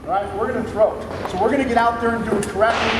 All right, we're going to throw. So we're going to get out there and do it correctly.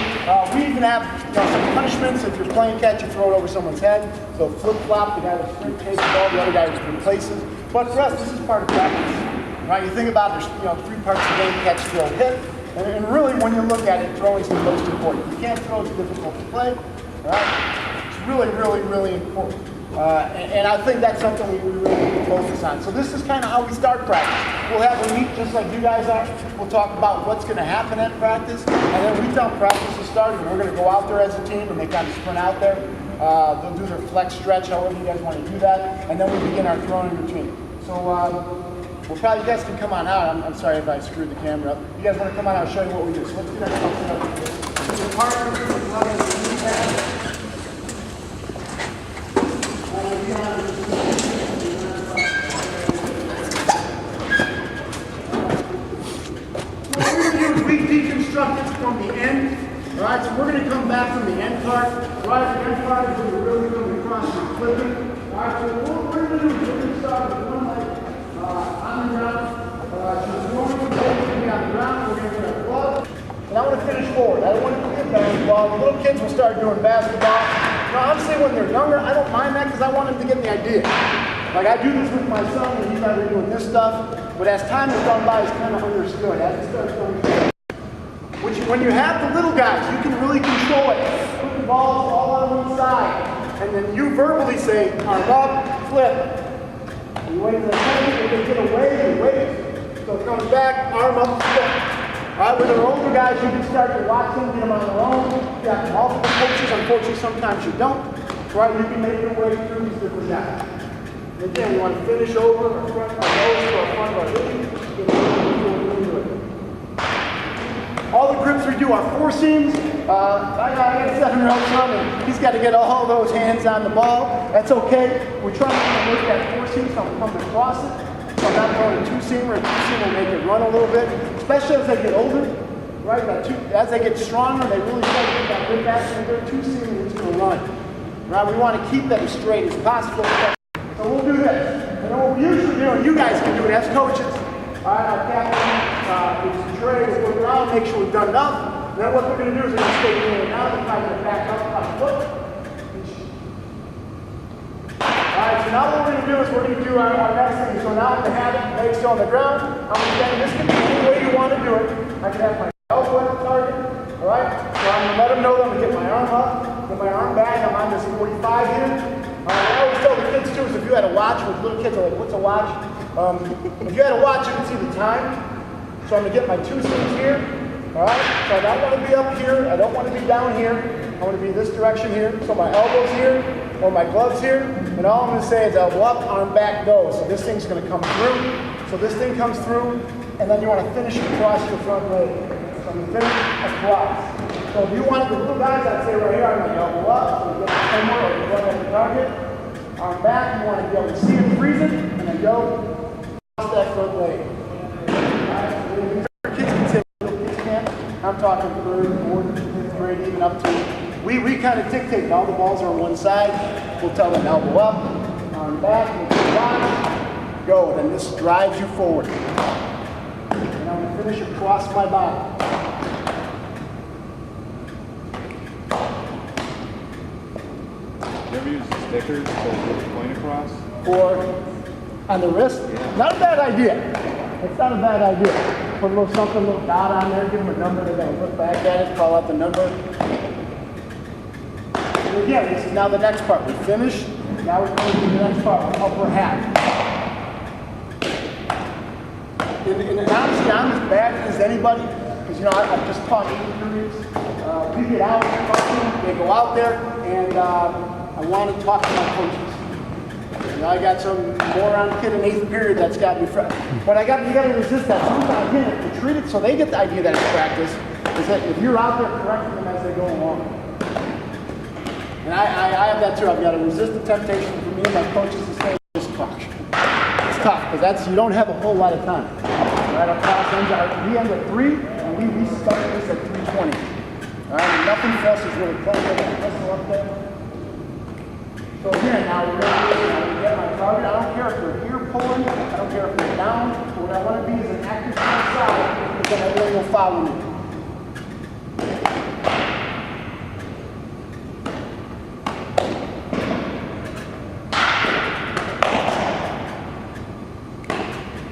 We even have some punishments. If you're playing catch, you throw it over someone's head. So flip-flop, the guy with sprint takes the ball, the other guy just replaces. But for us, this is part of practice. Right? You think about there's 3 parts of the game: catch, throw, hit. And really, when you look at it, throwing is the most important. You can't throw; it's difficult to play. All right? It's really, really, really important. And I think that's something we really need to focus on. So this is kind of how we start practice. We'll have a meet just like you guys are. We'll talk about what's going to happen at practice. And then we tell practice is starting. We're going to go out there as a team and they kind of sprint out there. They'll do their flex stretch, however you guys want to do that. And then we begin our throwing routine. So you guys can come on out. I'm sorry if I screwed the camera up. You guys want to come on out, I'll show you what we do. So let's do that. So partner, running the knee pad. Deconstruct it from the end. All right, so we're going to come back from the end part. Right, the end part is when we're really going across and flipping. All right, so what we're going to do is we're going to start with one leg on the ground. So one leg going to be on the ground. We're going to get our glove. And I want to finish forward. I don't want to do basketball. The little kids will start doing basketball. Now, honestly, when they're younger, I don't mind that because I want them to get the idea. Like I do this with my son, and he's already doing this stuff. But as time has gone by, he's kind of understood. As he starts understanding. When you have the little guys, you can really control it. Put the balls all on one side. And then you verbally say, arm up, flip. You wait for the second, if they get away, you wait. So it comes back, arm up, flip. All right, with our older guys, you can start to watch them, get them on their own. You got multiple coaches, unfortunately sometimes you don't. Right, you can make your way through these different guys. And again, you want to finish over our front of our nose or our front of our knee. All the grips we do are 4 seams. I got a 7-year-old son, and he's got to get all those hands on the ball. That's okay. We're trying to work that 4 seams, so I'm coming across it. So I'm not throwing a 2-seamer. A 2-seamer will make it run a little bit, especially as they get older. Right? As they get stronger, they really start to get that grip back, and their 2-seamer is going to run. Right? We want to keep them as straight as possible. So we'll do this. And then what we usually do, and you guys can do it as coaches. All right, our captain is Trey. We'll look around, make sure we've done enough. And then what we're going to do is we're going to stay in and out and try to back up on the foot. All right, so now what we're going to do is we're going to do our next thing. So now to have it, legs still on the ground, I'm going to stand. This can be any way you want to do it. I can have my elbow at the target. All right, so I'm going to let them know that I'm going to get my arm up, get my arm back. I'm on this 45 here. I always tell the kids too is if you had a watch, with little kids are like, what's a watch? If you had a watch, you can see the time. So I'm going to get my 2 seams here. All right? So I don't want to be up here. I don't want to be down here. I want to be this direction here. So my elbow's here or my glove's here. And all I'm going to say is elbow up, arm back, go. So this thing's going to come through. So this thing comes through. And then you want to finish across your front leg. So I'm going to finish across. So if you wanted the little guys, I'd say right here, I'm going to elbow up. So you get the somewhere or you run at the target. Arm back. You want to be able to see it, freeze it, and then go. That front leg. Kids can say kids can't. I'm talking 3rd, 4th, 5th grade, even up to. We kind of dictate. All the balls are on one side. We'll tell them elbow up, arm back, watch, go. Then this drives you forward. And I'm going to finish across my body. You ever use stickers to point across? Or on the wrist? Yeah. Not a bad idea. It's not a bad idea. Put a little something, a little dot on there, give them a number, they're going to look back at it, call out the number. And again, this is now the next part. We finished. Now we're going to do the next part, upper half. And honestly, I'm as bad as anybody, because I've just taught 8 periods. We get out, they go out there, and I want to talk to my coaches. I got some moron kid in 8th period that's got me but you got to resist that. Sometimes, again, if you treat it so they get the idea that it's practice, is that if you're out there correcting them as they go along. And I have that too. I've got to resist the temptation for me and my coaches to say, just talk. It's tough, because you don't have a whole lot of time. Right, our class ends we end at 3, and we start this at 3:20. All right, nothing for us is really playing up there. So again, now we're going to get my target. I don't care if they're here pulling. I don't care if they're down. What I want to be is an active side, because then everything follow me.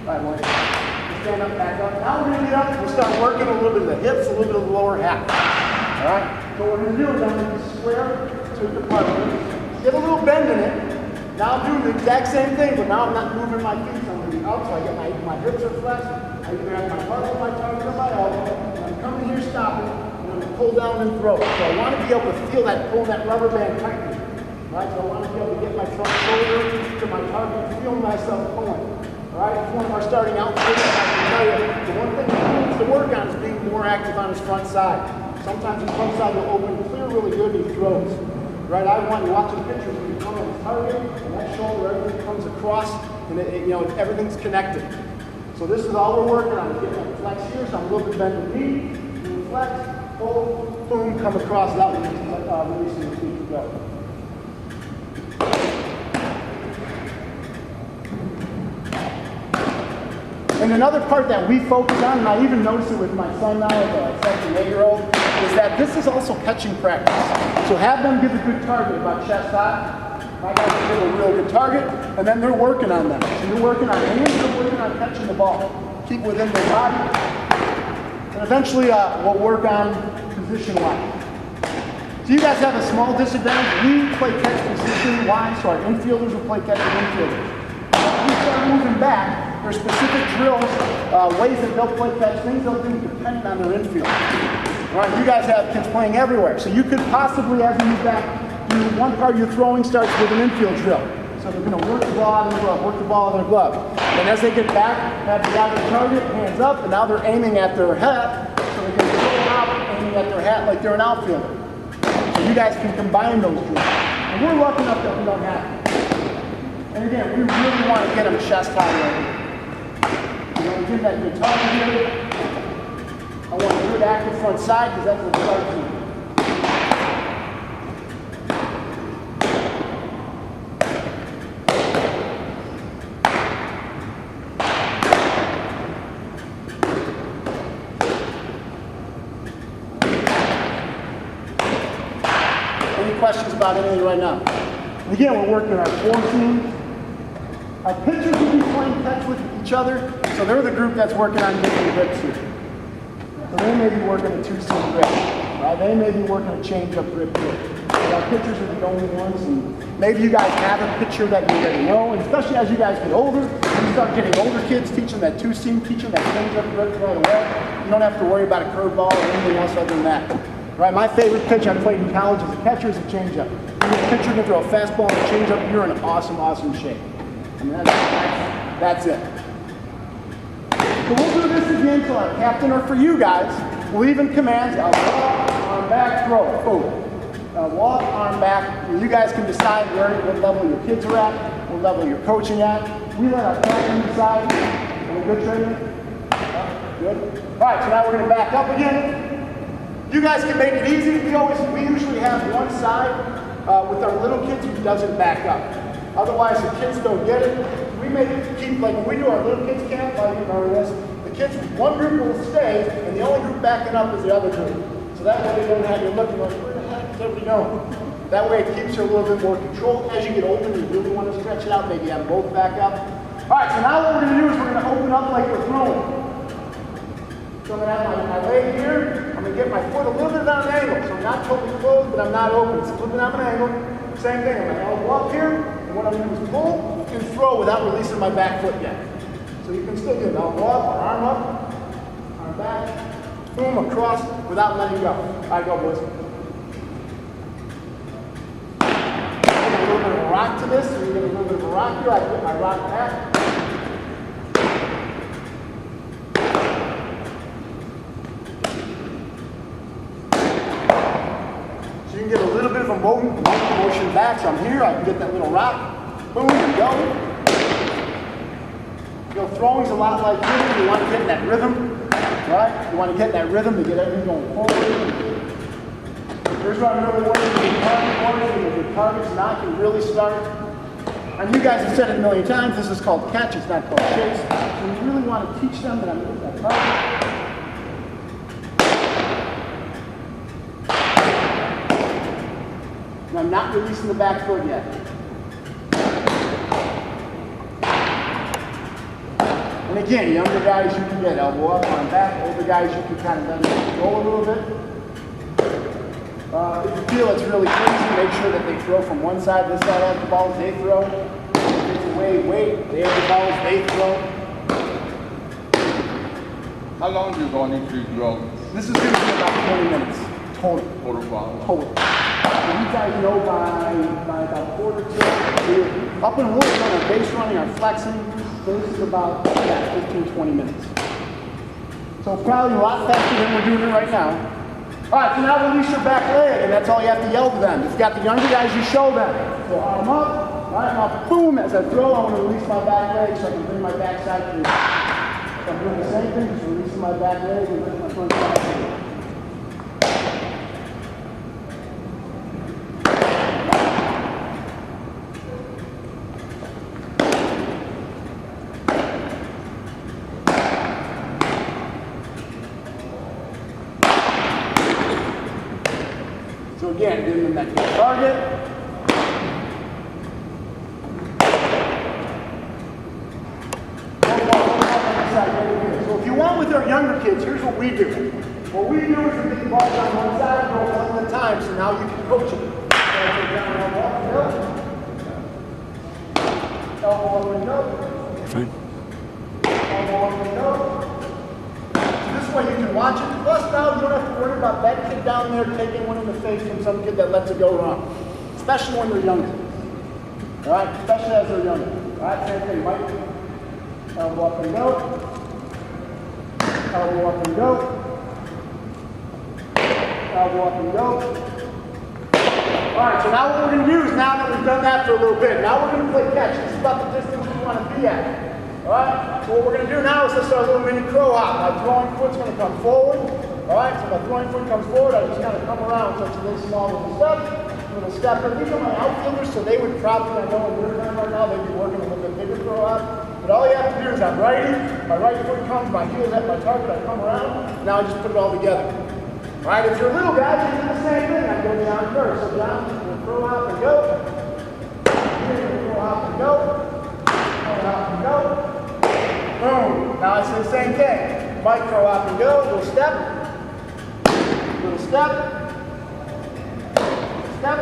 All right, boys. Stand up, back up. Now we're going to get up. We'll start working a little bit of the hips, a little bit of the lower half. All right? So what we're going to do is I'm going to square to the part. Get a little bend in it. Now I'm doing the exact same thing, but now I'm not moving my feet. So I'm going to be up, so I get my hips are flexed. I either have my butt or my target or my elbow. And I'm coming here, stopping, and I'm going to pull down and throw. So I want to be able to feel that, pull that rubber band tightly. Right? So I want to be able to get my front shoulder to my target and feel myself pulling. All right, one of our starting outfits, I can tell you, the one thing he needs to work on is being more active on his front side. Sometimes his front side will open clear really good and he throws. Right, I want you watching pictures when you come on the target, and that shoulder, everything comes across, and everything's connected. So this is all we're working on, getting that flex here, so I'm a little bit bend the knee, do flex, pull, boom, come across without releasing the feet to go. And another part that we focus on, and I even notice it with my son now, like a 7 and 8-year-old, is that this is also catching practice. So have them give a good target about chest high. My guys give a real good target, and then they're working on them. So you're working on hands, you're working on catching the ball. Keep within their body. And eventually we'll work on position-wise. So you guys have a small disadvantage. We play catch position-wise, so our infielders will play catch and infielders. When we start moving back, there's specific drills, ways that they'll play catch, things they'll do depending on their infield. All right, you guys have kids playing everywhere, so you could possibly, as you move back, do one part of your throwing starts with an infield drill. So they're going to work the ball out of their glove, work the ball in their glove. And as they get back, have the guy their target, hands up, and now they're aiming at their hat, so they can throw out, aiming at their hat like they're an outfielder. So you guys can combine those drills. And we're lucky enough that we don't have to. And again, we really want to get them chest high right here. You want to give that good target here. I want a good active front side because that's what starts you. Any questions about anything right now? And again, we're working our 4 teams. Our pitchers will be playing catch with each other, so they're the group that's working on getting the grips here. So they may be working a 2-seam grip, right? They may be working a change-up grip here. So our pitchers are the only ones, and maybe you guys have a pitcher that you already know, and especially as you guys get older, you start getting older kids, teach them that 2-seam, teach them that change-up grip right away. You don't have to worry about a curveball or anything else other than that. Right, my favorite pitch I played in college as a catcher is a changeup. You're a pitcher to throw a fastball and a changeup, you're in awesome, awesome shape. I mean, that's it. So we'll do this again to our captain or for you guys. We'll even commands, walk, arm back, throw, boom. Walk, arm back. You guys can decide what level your kids are at, what level you're coaching at. We let our captain decide. Are we good, trainer? Good. All right, so now we're going to back up again. You guys can make it easy. We usually have one side with our little kids who doesn't back up. Otherwise, the kids don't get it. We may keep, like when we do our little kids camp, I remember this, the kids, one group will stay, and the only group backing up is the other group. So that way they don't have you looking like, where the heck is everybody going? That way it keeps you a little bit more controlled. As you get older, you really want to stretch it out, maybe have both back up. All right, so now what we're going to do is we're going to open up like we're throwing. So I'm going to have my leg here. I'm going to get my foot a little bit on an angle. So I'm not totally closed, but I'm not open. It's a little bit on an angle. Same thing. I'm going to elbow up here. And what I'm going to do is pull and throw without releasing my back foot yet. So you can still get an elbow up, or arm up, arm back, boom, across without letting go. All right, go, boys. A little bit of a rock to this. So you get a little bit of a rock here. I put my rock back. You can get a little bit of a motion back. So I'm here, I can get that little rock. Boom, and go. You know, throwing's a lot like hitting. You want to get in that rhythm, right? You want to get in that rhythm to get everything going forward. Here's what I'm really wanting to do. Target, if your target's not, you really start. And you guys have said it a million times, this is called catch, it's not called chase. So you really want to teach them that I'm getting that target. And I'm not releasing the back foot yet. And again, younger guys, you can get elbow up on back. Older guys, you can kind of let it roll a little bit. If you feel it's really crazy, make sure that they throw from one side. This side has the balls, they throw. If it's away, wait. They have the balls, they throw. How long do you go on each of these drills? This is going to be about 20 minutes total. Total problem. Total. So you guys know by about quarter to, up and working on our base running, our flexing. So this is about 15-20 minutes. So probably a lot faster than we're doing it right now. All right, so now release your back leg, and that's all you have to yell to them. If you've got the younger guys, you show them. So arm up, right arm up, boom. As I throw, I want to release my back leg so I can bring my back side through. So I'm doing the same thing, just releasing my back leg and bringing my front side through. So again, getting them that target. So if you want with our younger kids, here's what we do. What we do is we get the balls on one side and go one at a time, so now you can coach it. Elbow up and go. Fine. Elbow up and go. This way you can watch it. Plus now you don't have to worry about that kid down there taking one in the face from some kid that lets it go wrong. Especially when they're younger. Alright? Especially as they're younger. Alright, same thing, Mike. Elbow up and go. Elbow up and go. Elbow up and go. Alright, so now what we're going to do is now that we've done that for a little bit, now we're going to play catch. This is about the distance we want to be at. Alright, so what we're going to do now is let's start a little mini crow hop. My throwing foot's going to come forward. Alright, so my throwing foot comes forward, I just kind of come around. So it's a little small little step. These are my outfielders, so they would probably, I know in their time right now, they'd be working a little bit bigger throw hop. But all you have to do is I'm righty, my right foot comes, my heel's at my target, I come around, now I just put it all together. Alright, if you're a little guy, you do the same thing. I go down first. So down, throw hop and go. Throw hop and go. Throw hop and go. Boom. Now I say the same thing. Mike, throw hop and go. Little step. Little step. Step.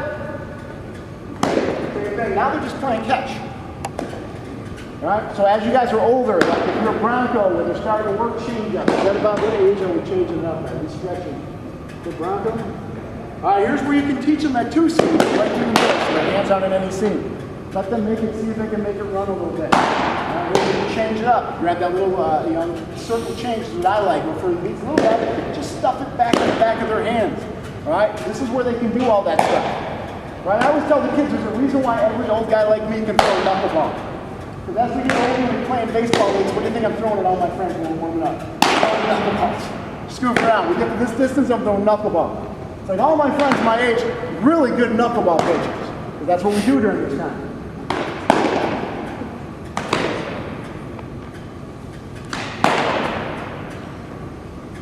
Same thing. Now they're just playing catch. Alright, so as you guys are older, like if you're a Bronco where they're starting to work change up, what about what age are we changing up at? Are we stretching? The Bronco? Alright, here's where you can teach them that two seam, right through the middle, so their hands aren't in any seam. Let them make it, see if they can make it run a little bit. Alright, you can change it up. Grab that little, circle change is what I like. But for these little guys, just stuff it back in the back of their hands. Alright, this is where they can do all that stuff. Right, I always tell the kids there's a reason why every old guy like me can throw a knuckleball. Because as we get older and we're playing baseball leagues, what do you think I'm throwing at all my friends when we're warming up? Knuckleballs. Scoop around. We get to this distance, I'm throwing knuckleball. It's like all my friends my age, really good knuckleball pitchers. Because that's what we do during this time.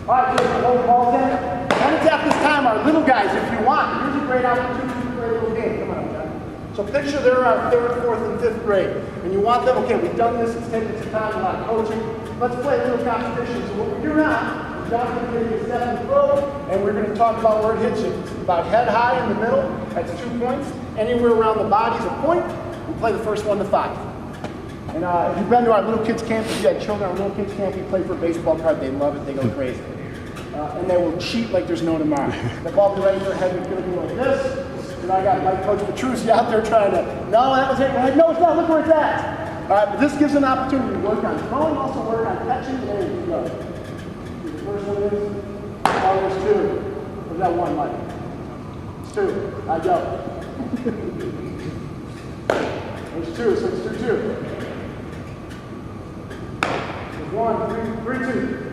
Alright, so hold the balls in. Then it's at this time, our little guys, if you want. Here's a great opportunity to play a little game. Come on, John. So picture they're on 3rd, 4th, and 5th grade. And you want them, okay, we've done this, it's taken some time, a lot of coaching. Let's play a little competition. So what we do now, John's going to give you a step and throw, and we're going to talk about where it hits you. It's about head high in the middle, that's 2 points. Anywhere around the body's a point. We play the first 1 to 5. And if you've been to our little kids camp, if you had children at our little kids camp, you play for a baseball card, they love it, they go crazy. And they will cheat like there's no tomorrow. The ball will be right in their head, it's going to be like this. And I got my coach Petrucci out there trying to, no, that was it. We're like, no, it's not, look where it's at. All right, but this gives an opportunity to work on throwing, also work on catching, and there you go. The first one is, oh, there's 2. There's that 1, Mike. It's 2. I go. There's 2, so it's 2, 2. There's 1, 3, 3, 2.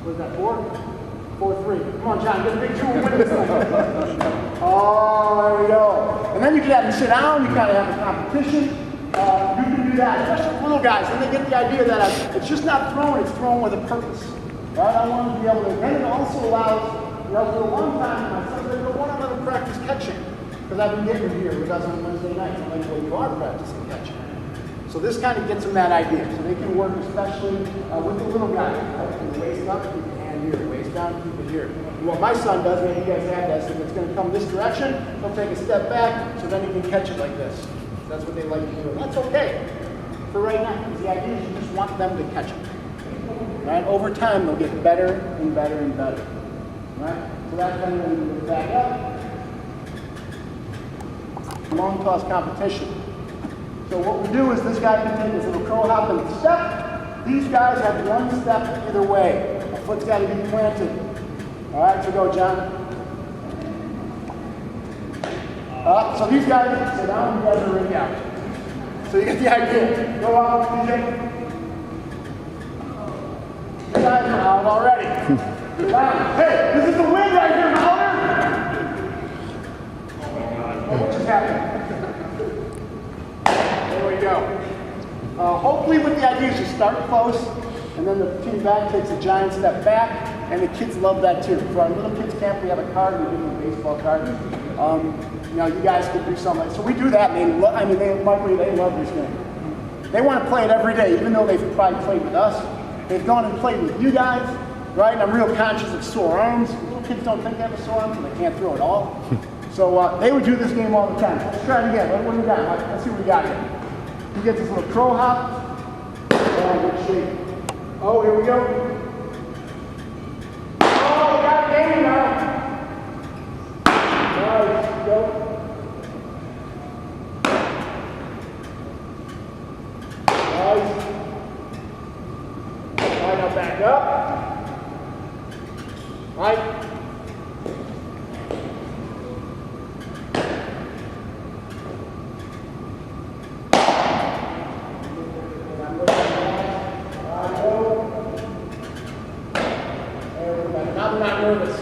What is that, 4? 4, 3. Come on, John, get a big 2 and win this thing. Oh, there we go. And then you can have them sit down, you kind of have a competition. You can do that, especially with little guys. Then they get the idea that it's just not throwing, it's throwing with a purpose. Right? I want them to be able to, and it also allows, for a long time, my sons, they go, to practice catching because I've been getting here with us on Wednesday nights. I'm like, well, you are practicing catching. So this kind of gets them that idea. So they can work especially with the little guy. Right? From the waist up, keep your hand here. Waist down, keep it here. And what my son does, maybe you guys have this, if it's going to come this direction, he'll take a step back so then he can catch it like this. That's what they like to do. And that's okay for right now. Because the idea is you just want them to catch it. Right? Over time, they'll get better and better and better. Right? So that's when we move back up. Long toss competition. So what we do is this guy can take his little crow hop and step. These guys have one step either way. A foot's got to be planted. All right, so go, John. Up. So these guys sit down. You guys are already out. So you get the idea. Go out, DJ. You guys are out already. You're down. Hey, this is the win right here, Mahler. Oh my God. What just happened? There we go. Hopefully with the idea is you start close, and then the team back takes a giant step back, and the kids love that too. For our little kids camp, we have a card, we give them a baseball card. You know, you guys can do something. So we do that, and they love this game. They want to play it every day, even though they've probably played with us. They've gone and played with you guys, right? And I'm real conscious of sore arms. Little kids don't think they have a sore arm, so they can't throw at all. So they would do this game all the time. Let's try it again. What do we got? Let's see what we got here. He gets his little crow hop. Oh, good shape. Oh, here we go. Oh, we got a game now. Nice. Go. Nice. All right, now back up. All right. I'm not nervous.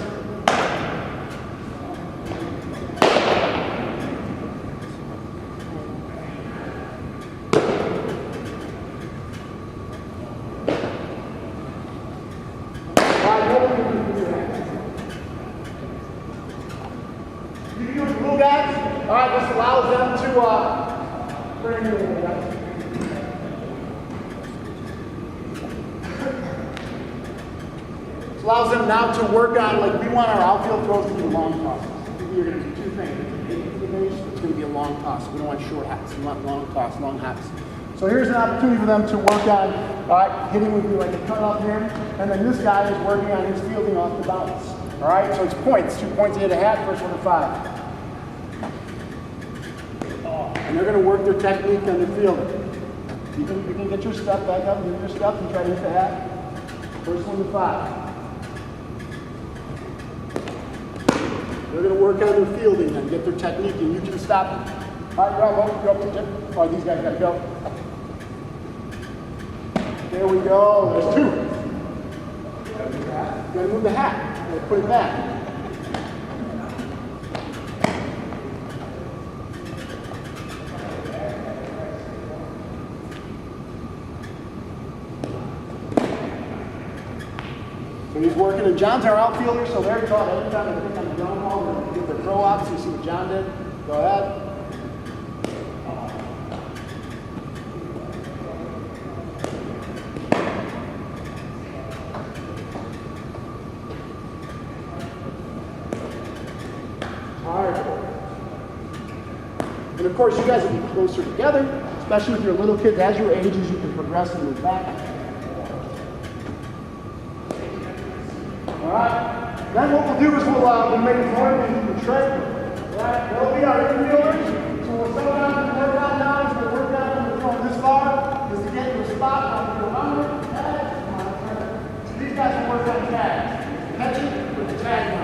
You can use blue guys. All right, this allows them to bring it in. Allows them now to work on, like, we want our outfield throws to be long tosses. You're going to do two things. It's going to be a long toss. We don't want short hats. We want long toss, long hats. So here's an opportunity for them to work on, all right, hitting with like a cutoff here, and then this guy is working on his fielding off the bounce. All right, so it's points. 2 points to hit a hat, first one to 5. And they're going to work their technique on the fielder. You can get your step back up, get your step, and try to hit the hat. First one to 5. They're going to work on their fielding and get their technique, and you can stop them. All right, you're up to tip. Oh, these guys got to go. There we go. There's 2. You got to move the hat. You got to put it back. So he's working, and John's our outfielder, so they're taught every time they pick on the ground ball, they're going to get their throw out, so you see what John did. Go ahead. All right. And of course, you guys will be closer together, especially with your little kids. As your ages, you can progress and move back. All right. Then what we'll do is we'll make it more and the trade. Right. They'll be our infielders. So we'll settle down and work out now. So we'll work out when we're going this far is to get to a spot on the runner. So these guys will work on tags. Catch it with the tag on.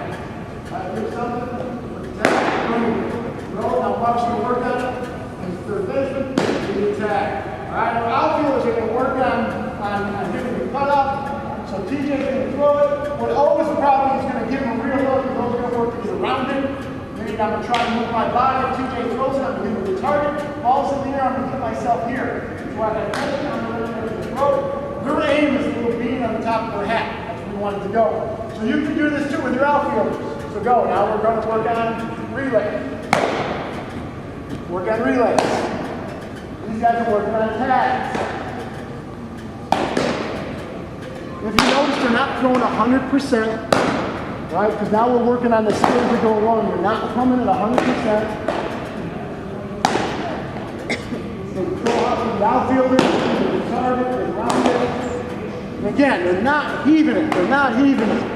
All right. Do something with the tag. Roll. Now watch you work on it. And the third baseman, do the tag. All right. Our outfielders are going to work on getting the cut up. So TJ's going to throw it. What always the problem is going to give him a real look, and those are going to work to get around it. Then I'm going to try to move my body. If TJ throws it, I'm going to leave it the target. Balls in the air, I'm going to get myself here. So I got touch it, I'm going to throw it. Their aim is a little bean on the top of their hat. That's where we wanted to go. So you can do this too with your outfielders. So go. Now we're going to work on relay. Work on relays. These guys are working on tags. If you notice, they're not throwing 100%, right? Because now we're working on the skills that go along. You're not coming at 100%. So throw up the outfielders, the target, the rounders. And again, they're not heaving it. They're not heaving it.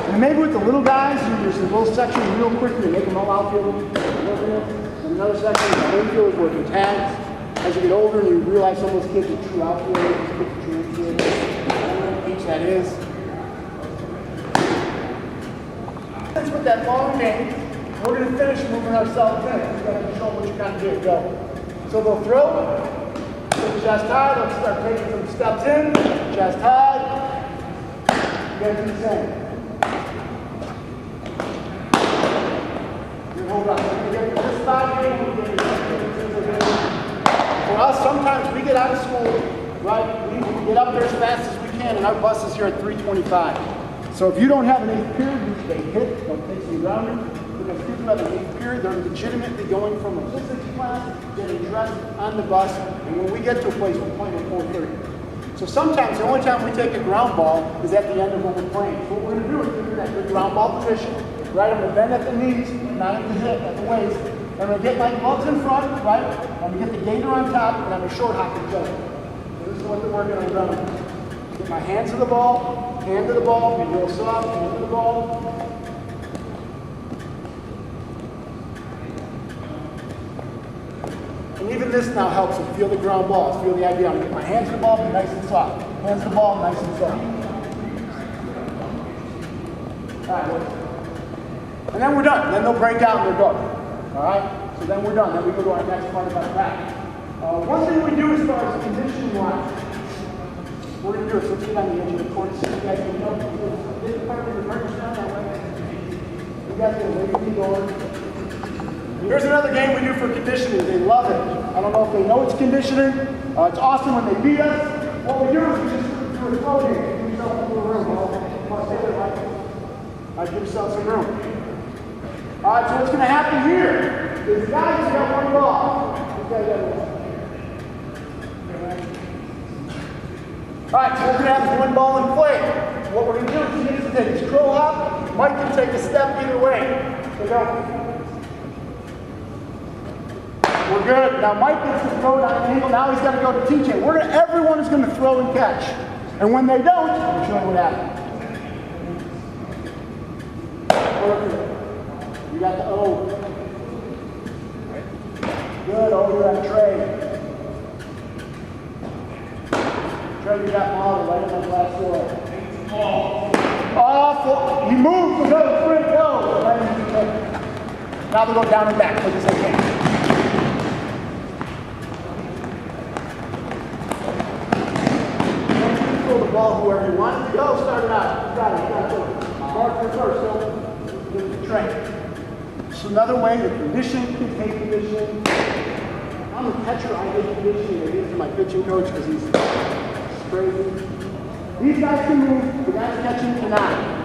And maybe with the little guys, there's a little section real quickly, you make them all outfielders. And another section is infielders working tags. As you get older and you realize some of those kids are true outfielders, kids are true infielders. I don't know what each that is. That's what that long game. We're going to finish moving ourselves in. We're going to show them what you got to do. Go. So they'll throw, put the chest high, they'll start taking some steps in, chest high. You guys do the same. Hold on. This spot here, for us, sometimes we get out of school, right? We get up there as fast as we can, and our bus is here at 3:25. So if you don't have an 8th period, they hit, they'll take some grounding. Because people have an 8th period, they're legitimately going from a physics class, getting dressed on the bus, and when we get to a place, we're playing at 4:30. So sometimes the only time we take a ground ball is at the end of when we're playing. So what we're going to do is we're going to get that good ground ball position. Right, I'm going to bend at the knees, not at the hip, at the waist. I'm going to get my gloves in front, right? I'm going to get the gator on top, and I'm going to short hop each other. This is what they're working on running. Get my hands to the ball, hand to the ball, be real soft, hand to the ball. And even this now helps them feel the ground balls, feel the idea. I'm going to get my hands to the ball, be nice and soft. Hands to the ball, nice and soft. All right, and then we're done. Then they'll break out and they'll go. All right? So then we're done. Then we go to our next part of our practice. One thing we do as far as conditioning wise, we're going to do it. So let's get on the edge of the court so you guys can know. This part of the practice down that way. You guys can wait to going. Here's another game we do for conditioning. They love it. I don't know if they know it's conditioning. It's awesome when they beat us. What we do is we just do a throw game. Give yourself a little room. Give yourself some room. All right, so what's going to happen here is guys got one ball. All right, so we're going to have one ball in play. What we're going to do is he needs to take his curl hop. Mike can take a step either way. So go. We're good. Now Mike gets to throw down an angle. Now he's got to go to TJ. Everyone is going to throw and catch. And when they don't, we'll show you what happens. Perfect. You got the O. Good, over on Trey. Trey, you got Molly right in that last door. Awful. He moved to go, free go. Now they'll go down and back, quick as they can. Throw the ball whoever you want to go, start it out. You got it, Mark your first, so the Trey. So another way to condition, take conditioning. I'm a catcher, I get conditioning. It is my pitching coach because he's crazy. These guys can move, the guys catching cannot.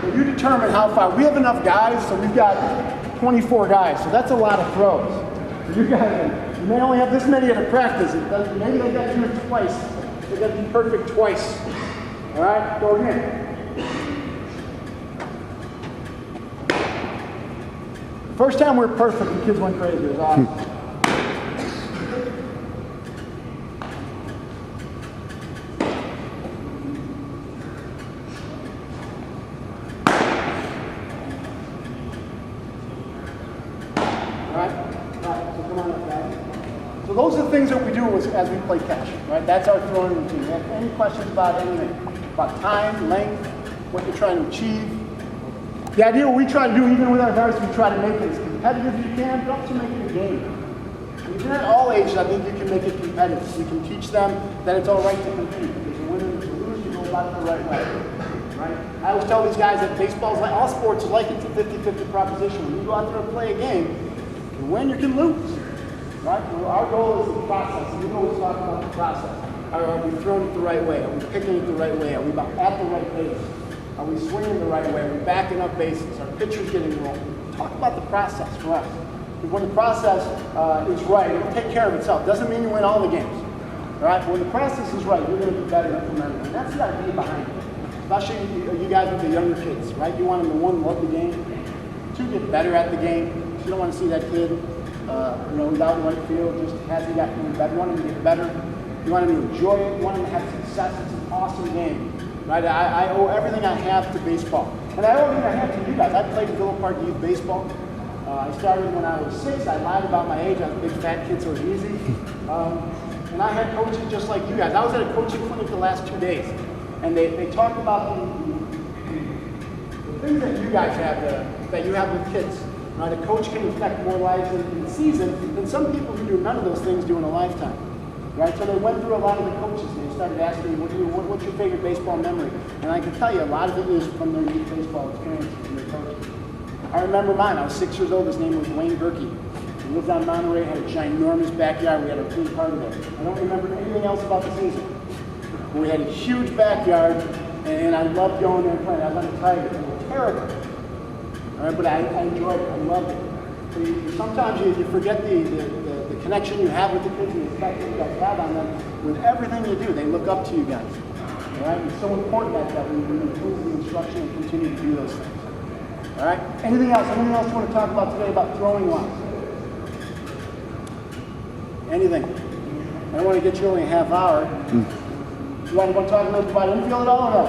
So you determine how far. We have enough guys, so we've got 24 guys, so that's a lot of throws. So you guys, you may only have this many at a practice. Maybe they got to do it twice. They got to be perfect twice. All right, go again. First time we're perfect, the kids went crazy. It was awesome. So those are the things that we do as we play catch, right? That's our throwing routine. If you have any questions about anything, about time, length, what you're trying to achieve. The idea what we try to do, even with our guys, we try to make it as competitive as you can, but also make it a game. We even at all ages, I think you can make it competitive. You can teach them that it's all right to compete. There's a winner, there's a loser, you go about it the right way. Right? I always tell these guys that baseball's like, all sports is like, it's a 50-50 proposition. When you go out there and play a game, you can win, you can lose. Right? Well, our goal is the process, and we always talk about the process. Are we throwing it the right way? Are we picking it the right way? Are we at the right pace? Are we swinging the right way? Are we backing up bases? Are pitchers getting rolled? Talk about the process for us. Because when the process is right, it'll take care of itself. Doesn't mean you win all the games. All right? But when the process is right, you're going to be better implementing it. And that's the idea behind it. Especially you guys with the younger kids, right? You want them to, one, love the game, two, get better at the game. You don't want to see that kid, without right field, just hasn't gotten any better. You want him to get better. You want him to enjoy it. You want him to have success. It's an awesome game, right? I owe everything I have to baseball. And I owe everything I have to you guys. I played Villa Park Youth Baseball. I started when I was 6. I lied about my age. I was a big fat kid, so it was easy. And I had coaches just like you guys. I was at a coaching clinic the last 2 days. And they talk about the things that you guys have, that you have with kids. Right? A coach can affect more lives in a season than some people who do none of those things do in a lifetime. Right? So they went through a lot of the coaches and they started asking me, what's your favorite baseball memory? And I can tell you a lot of it is from their youth baseball experience and their coaches. I remember mine. I was 6 years old. His name was Wayne Berkey. He lived on Monterey, had a ginormous backyard. We had a team party there. I don't remember anything else about the season. But we had a huge backyard, and I loved going there and playing. I was on the Tigers. They were terrible. All right, but I enjoyed it. I loved it. So sometimes you forget the connection you have with the kids and the effect that you guys have on them. With everything you do, they look up to you guys. All right? It's so important that we improve the instruction and continue to do those things. All right? Anything else? Anything else you want to talk about today about throwing wise? Anything? I don't want to get you only a half hour. You want to talk about infield at all or no?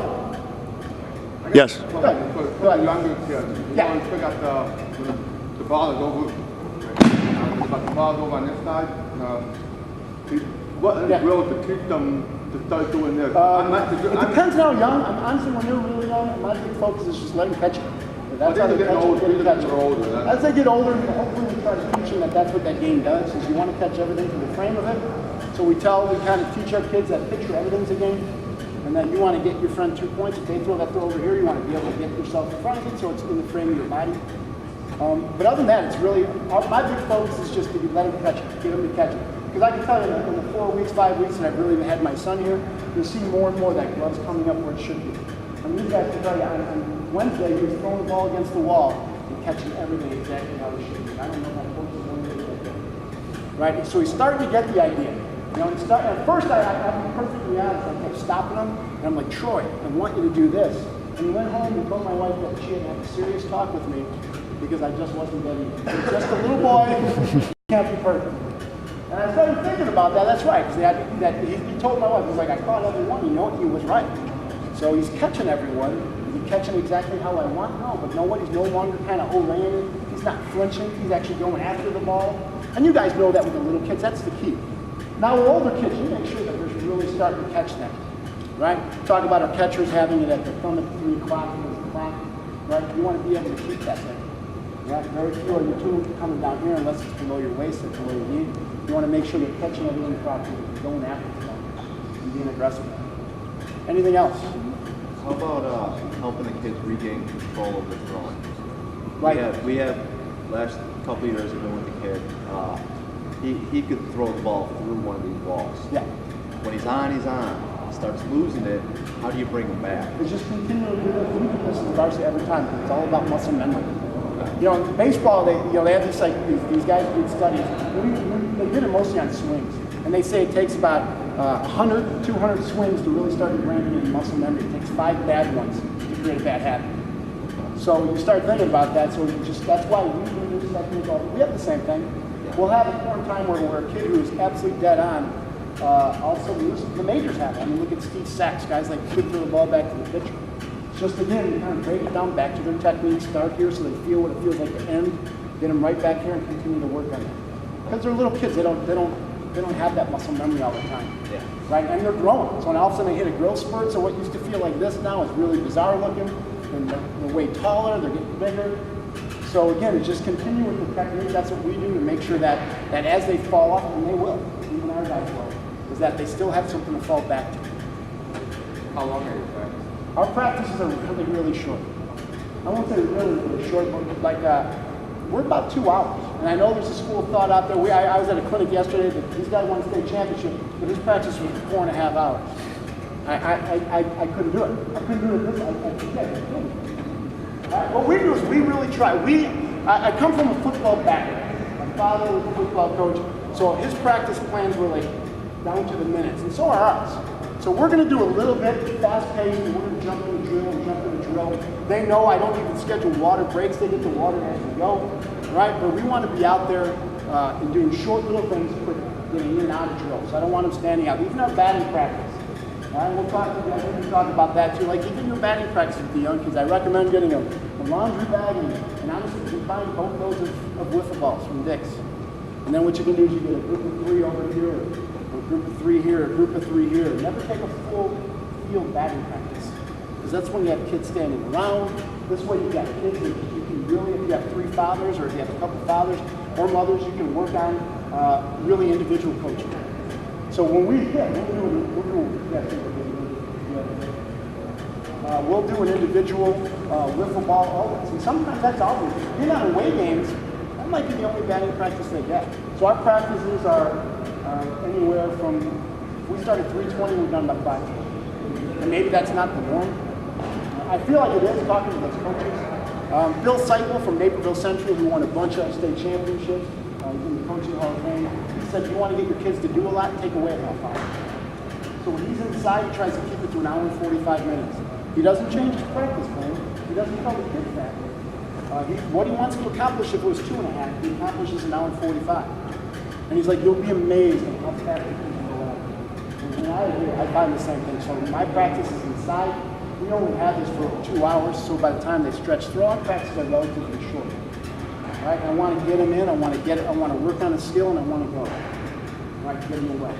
Yes. For the younger kids, you want to pick up the ball is over. The ball is over on this side. What is the drill to teach them to start doing this? It depends on how young. Honestly, when they're really young, my big focus is just let them catch it. That's how they catch it. As they get older, hopefully we try to teach them that that's what that game does, is you want to catch everything from the frame of it. So we kind of teach our kids that picture everything's a game, and that you want to get your friend 2 points. If they throw that throw over here, you want to be able to get yourself in front of it so it's in the frame of your body. But other than that, it's really, my big focus is just to let them catch it, get them to catch it. Because I can tell you that in the 4 weeks, 5 weeks that I've really had my son here, you'll see more and more that glove's coming up where it should be. And these guys can tell you, on Wednesday, he was throwing the ball against the wall and catching everything exactly how it should be. I don't know if my coach is doing it like that. Right? So he's starting to get the idea. At first, I'm perfectly honest, I kept stopping him, and I'm like, Troy, I want you to do this. And he went home and told my wife that she had had a serious talk with me because I just wasn't getting it. He was just a little boy, he can't be perfect. And I started thinking about that. That's right. He told my wife, he's like, I caught everyone. You know what? He was right. So he's catching everyone. Is he catching exactly how I want? No, but he's no longer kind of laying. He's not flinching. He's actually going after the ball. And you guys know that with the little kids. That's the key. Now with older kids, you make sure that they're really starting to catch them. Right? Talk about our catchers having it at the thumb at 3 o'clock and the clock. Right? You want to be able to keep that thing. Right? Very few of your tools coming down here unless it's below your waist or below your knee. You want to make sure you're catching everything properly, going after the ball, and being aggressive. Anything else? How about helping the kids regain control of their throwing? Right. We have last couple of years I've been with the kid. He could throw the ball through one of these walls. Yeah. When he's on, he's on. He starts losing it. How do you bring him back? It's just continually do this. We do this in varsity every time. It's all about muscle memory. In baseball, they have this these guys do studies. They did it mostly on swings, and they say it takes about 100, 200 swings to really start ingraining in muscle memory. It takes 5 bad ones to create a bad habit. So you start thinking about that. So that's why we do this technique. We have the same thing. We'll have a point in time where a kid who is absolutely dead on, also the majors have it. I mean, look at Steve Sachs, guys like could throw the ball back to the pitcher. Just again, you kind of break it down back to their technique, start here so they feel what it feels like to end, get them right back here and continue to work on it. Because they're little kids, they don't have that muscle memory all the time. Yeah. Right? And they're growing. So when all of a sudden they hit a growth spurt, so what used to feel like this now is really bizarre looking, and they're way taller, they're getting bigger. So So again, it's just continue with the technique. That's what we do to make sure that as they fall off, and they will, even our guys will, is that they still have something to fall back to. How long are you practicing? Our practices are really, really short. I won't say really, really short, but like we're about 2 hours. And I know there's a school of thought out there. I was at a clinic yesterday that he's got one state championship, but his practice was 4.5 hours. I couldn't do it. I couldn't do it. I couldn't. What we do is we really try. I come from a football background. My father was a football coach, so his practice plans were like down to the minutes, and so are ours. So we're going to do a little bit fast-paced, and we're going to jump in the drill, They know I don't even schedule water breaks. They get the water as we go, right? But we want to be out there and doing short little things, quick, getting in and out of drills. I don't want them standing out. Even our batting practice. All right, we'll talk about that too. Like even your batting practice with the young kids, I recommend getting a laundry bag and honestly, you can find both those of wiffle balls from Dick's. And then what you can do is you get a group of 3 over here, or a group of 3 here, a group of 3 here. Never take a full field batting practice, because that's when you have kids standing around. This way you got kids that you can really, if you have 3 fathers or if you have a couple fathers or mothers, you can work on really individual coaching. So when we hit, we'll do an individual wiffle ball always. And sometimes that's all we do. Being on away games, that might be the only batting practice they get. So our practices are anywhere from, if we start at 3:20, we're done by 5:20. And maybe that's not the norm. I feel like it is, talking to those coaches. Bill Seipel from Naperville Central, who won a bunch of state championships, in the Coaching Hall of Fame, he said, if you want to get your kids to do a lot, take away a half hour. So when he's inside, he tries to keep it to 1 hour and 45 minutes. He doesn't change his practice plan. He doesn't tell the kids that. What he wants to accomplish, if it was 2.5, he accomplishes 1 hour and 45. And he's like, you'll be amazed at how fast the kids can go out. And I agree. I find the same thing. So my practice is inside. We only have this for 2 hours, so by the time they stretch through, our practices are relatively short. Right? I want to get them in, I want to work on a skill, and I want to go. Right? Get them away.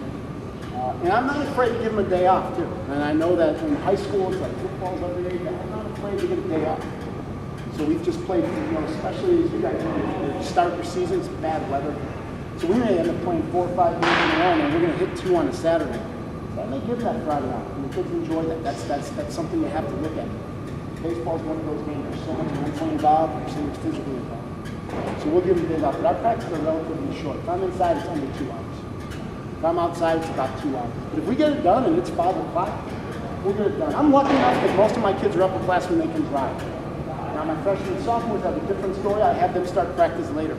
And I'm not afraid to give them a day off, too. And I know that in high school, it's like football's every day, but I'm not afraid to get a day off. So we've just played, especially as you guys start your season, it's bad weather. So we may end up playing 4 or 5 games in a row, and we're going to hit 2 on a Saturday. So I may give that Friday off, and the kids enjoy that. That's something you have to look at. Baseball's one of those games. There's so much mentally involved, there's so much physically involved. So we'll give them days off. But our practices are relatively short. If I'm inside, it's under 2 hours. If I'm outside, it's about 2 hours. But if we get it done and it's 5 o'clock, we'll get it done. I'm lucky enough that most of my kids are upperclassmen, they can drive. Now my freshmen and sophomores have a different story. I have them start practice later.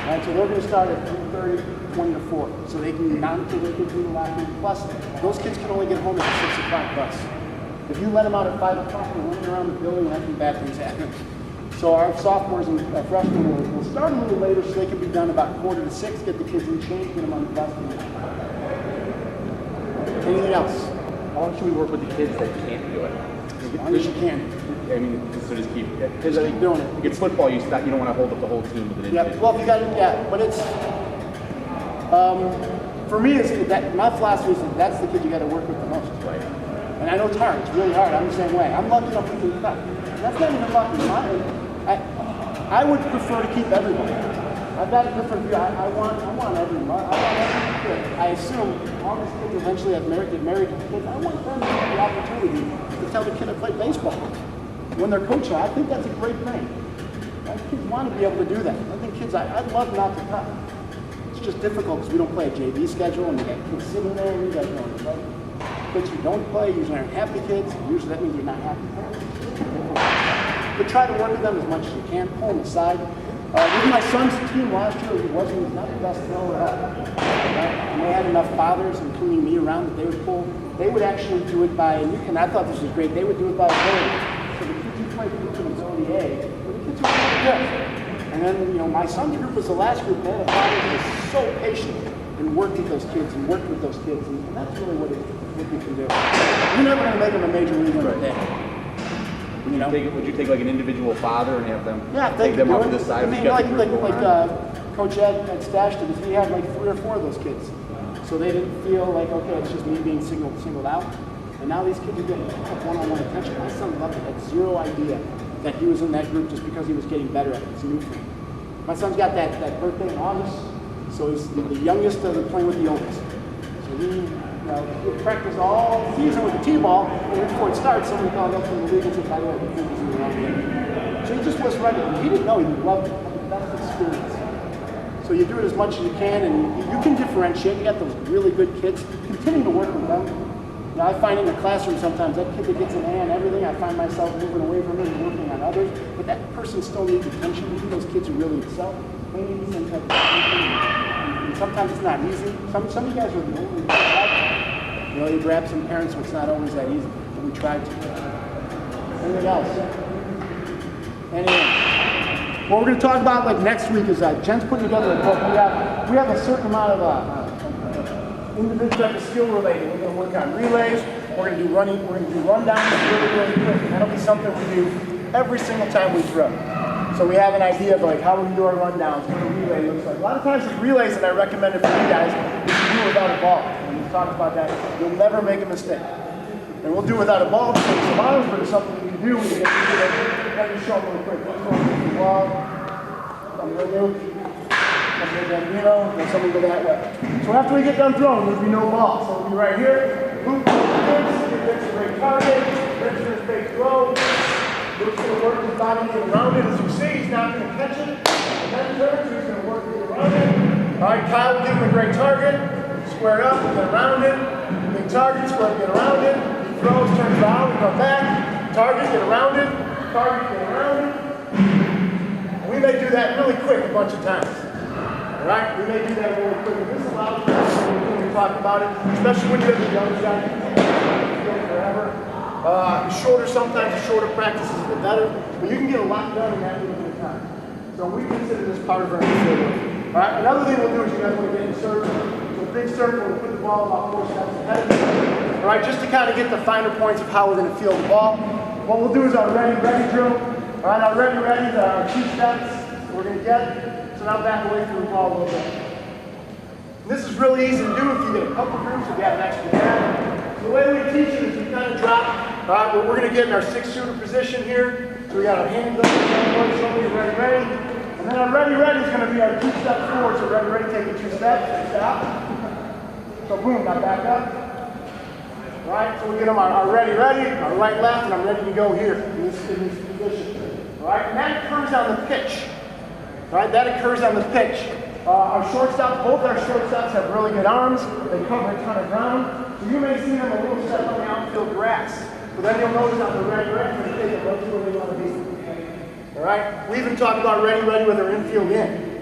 Right, so they're going to start at 3:30, 20 to 4. So they can monitor their kids in the locker room. Plus, those kids can only get home at the 6 o'clock bus. If you let them out at 5 o'clock, they're running around the building and having bad things happen. So our sophomores and freshmen will start a little later so they can be done about 5:45, get the kids in change, get them on the bus. Anything else? How long should we work with the kids that can't do it? As long as you can. I mean, so just keep Keep doing it. It's football. You don't want to hold up the whole team with an Yeah, individual. well, if you got it, yeah, but it's, for me, it's that my philosophy is that that's the kid you got to work with the most. Right. And I know it's hard. It's really hard. I'm the same way. I'm lucky enough to do that. That's not even lucky. I would prefer to keep everybody. I've got a different view. I want everyone. I want every kid. I assume all these kids eventually get married to kids. I want them to have the opportunity to tell the kid to play baseball when they're coaching. I think that's a great thing. Kids want to be able to do that. I think kids, I'd love not to cut. It's just difficult because we don't play a JV schedule and we got kids sitting there and you guys know it, right? Kids who don't play usually aren't happy kids. Usually that means they're not happy parents. But try to work with them as much as you can. Pull them aside. With my son's team last year, he was not the best thrower at all. And they had enough fathers, including me, around that they would pull. They would actually do it by, and I thought this was great, they would do it by ability. So the kids who played groups in ability A, were the kids who were really good. And then, my son's group was the last group. They had a father who was so patient and worked with those kids and worked with those kids. And that's really what we can do. You're never going to make them a major leaguer in a day. Would you take like an individual father and have them take them up to the side? I mean, like Coach Ed at Stash did, he had like 3 or 4 of those kids. So they didn't feel like, okay, it's just me being singled out. And now these kids are getting one-on-one attention. My son loved it, had 0 idea that he was in that group just because he was getting better at it. It's new for him. My son's got that birthday in August, so he's the youngest playing with the oldest. So he practiced all season with the T-ball, and right before it starts, somebody called up from the league and said, by the way, we think he's in the wrong game. So he just was ready. He didn't know, he loved it. Had the best experience. So you do it as much as you can, and you can differentiate. You got those really good kids. Continue to work with them. You know, I find in the classroom sometimes that kid that gets an A and everything, I find myself moving away from him and working on others. But that person still needs attention. Even those kids who really excel, they need some type of attention. And sometimes it's not easy. Some of you guys are the only ones. You know, you grab some parents, so it's not always that easy. But we try to. Anything else? Anything? What we're going to talk about like next week is Jen's putting together a book. We have a certain amount of individual type of skill related. We're going to work on relays. We're going to do running. We're going to do rundowns really quick. And that'll be something we do every single time we throw. So we have an idea of like how we do our rundowns, what a relay looks like. A lot of times with relays that I recommend it for you guys is to do without a ball. When we talk about that, you'll never make a mistake. And we'll do without a ball to save some arms, but it's something we can do. We can get to it. Let me show them real quick. Let's go with the ball. Come with you. Then somebody go that way. So after we get done throwing, there'll be no ball. So we'll be right here. Loop, gets a great target. Gets his big throw. Luke's going to work his body to get around it. As you see, he's not going to catch it. And then turns, he's going to work to get around it. All right, Kyle will give him a great target. Square up, get around it. Big target, square, get around it. He throws, turns around, we come back. Target, get around it. Target, get around it. And we may do that really quick a bunch of times. All right, we may do that really quick. And this allows us when we talk about it, especially when you have the young guys, forever. Shorter, sometimes the shorter practice is a bit better, but you can get a lot done in that little bit of time. So we consider this part of our infield work. All right, another thing we'll do is you guys want to get in a circle. So a big circle, we'll put the ball about 4 steps ahead of you. All right, just to kind of get the finer points of how we're going to field the ball. What we'll do is our ready drill. All right, our ready is our 2 steps we're going to get. So now back away from the ball a little bit. And this is really easy to do if you get a couple groups, if you have an extra guy. The way we teach it is we kind of drop. All right, we're going to get in our 6-shooter position here. So we got our hands up, shoulder, ready. And then our ready is going to be our 2 steps forward. So ready, take it 2 steps, stop. So boom, now back up. All right, so we get them our ready, our right, left, and I'm ready to go here in this position. All right, and that occurs on the pitch. All right, that occurs on the pitch. Our shortstops, both our shortstops have really good arms. They cover a ton of ground. So you may see them a little step on the outfield grass. But then you'll notice on the ready, they take it right to where they want to be. All right? We even talk about ready with our infield in.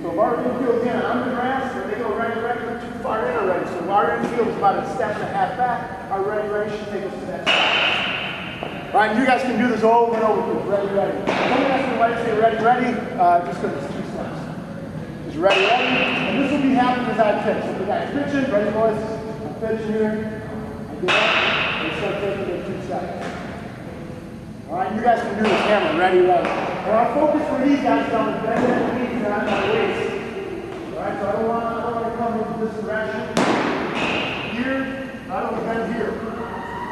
So if our infield in on the grass, if they go ready, they're too far in already. So if our infield is about a step and a half back, our ready should take us to that spot. All right, you guys can do this over and over. Ready. Don't ask me why I say ready, just because it's 2 steps. Just ready, and this will be happening as I pitch. So the guy's pitching, ready boys, I'm pitching here, I get up, and start taking it 2 steps. All right, you guys can do this hammer, ready. And our focus for these guys is on the bend of the knees, not my waist. All right, so I don't want to come into this direction. Here, I don't want to bend here.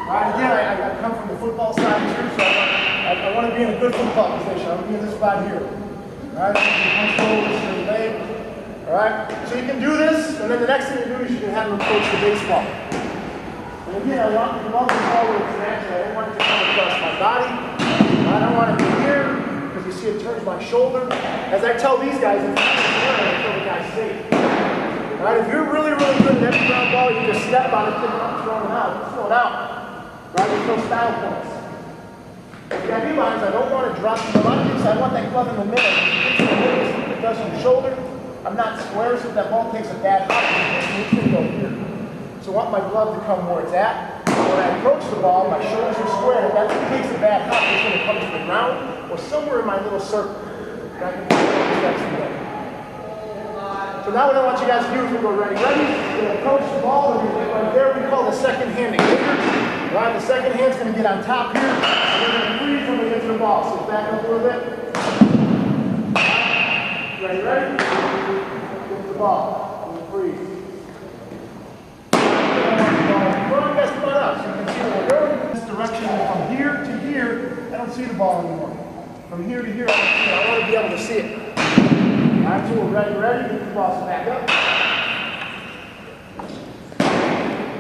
All right, again, I come from the football side here, so I want to be in a good football position. I want to be in this spot here. All right, all right, so you can do this, and then the next thing you do is you can have them approach the baseball. And again, I want the ball where it's natural. I don't want it to come across my body. I don't want it to here, because you see it turns my shoulder. As I tell these guys, if you're I tell the guys safe. All right, if you're really good at every ground ball, you just step on it, pick it up, throw it out. Just throw it out. Right, there's no style points. If you have lines, I don't want to drop the lunges. I want that glove in the middle. If it hits the middle, it does from the shoulder. I'm not square, so if that ball takes a bad hop, it's going to go here. So I want my glove to come where it's at. When I approach the ball, my shoulders are square. If that takes a bad hop, it's going to come to the ground or somewhere in my little circle. So now what I want you guys to do is we'll go ready. We're going to approach the ball, and right there we call the second hand kicker. All right, the second hand's going to get on top here, and we're going to freeze when we get to the ball. So back up a little bit. Ready? Get to the ball. And freeze. Come on up so you can see where we're going. This direction from here to here, I don't see the ball anymore. from here to here, I want to be able to see it. All right, so we're ready, get the ball back up. We're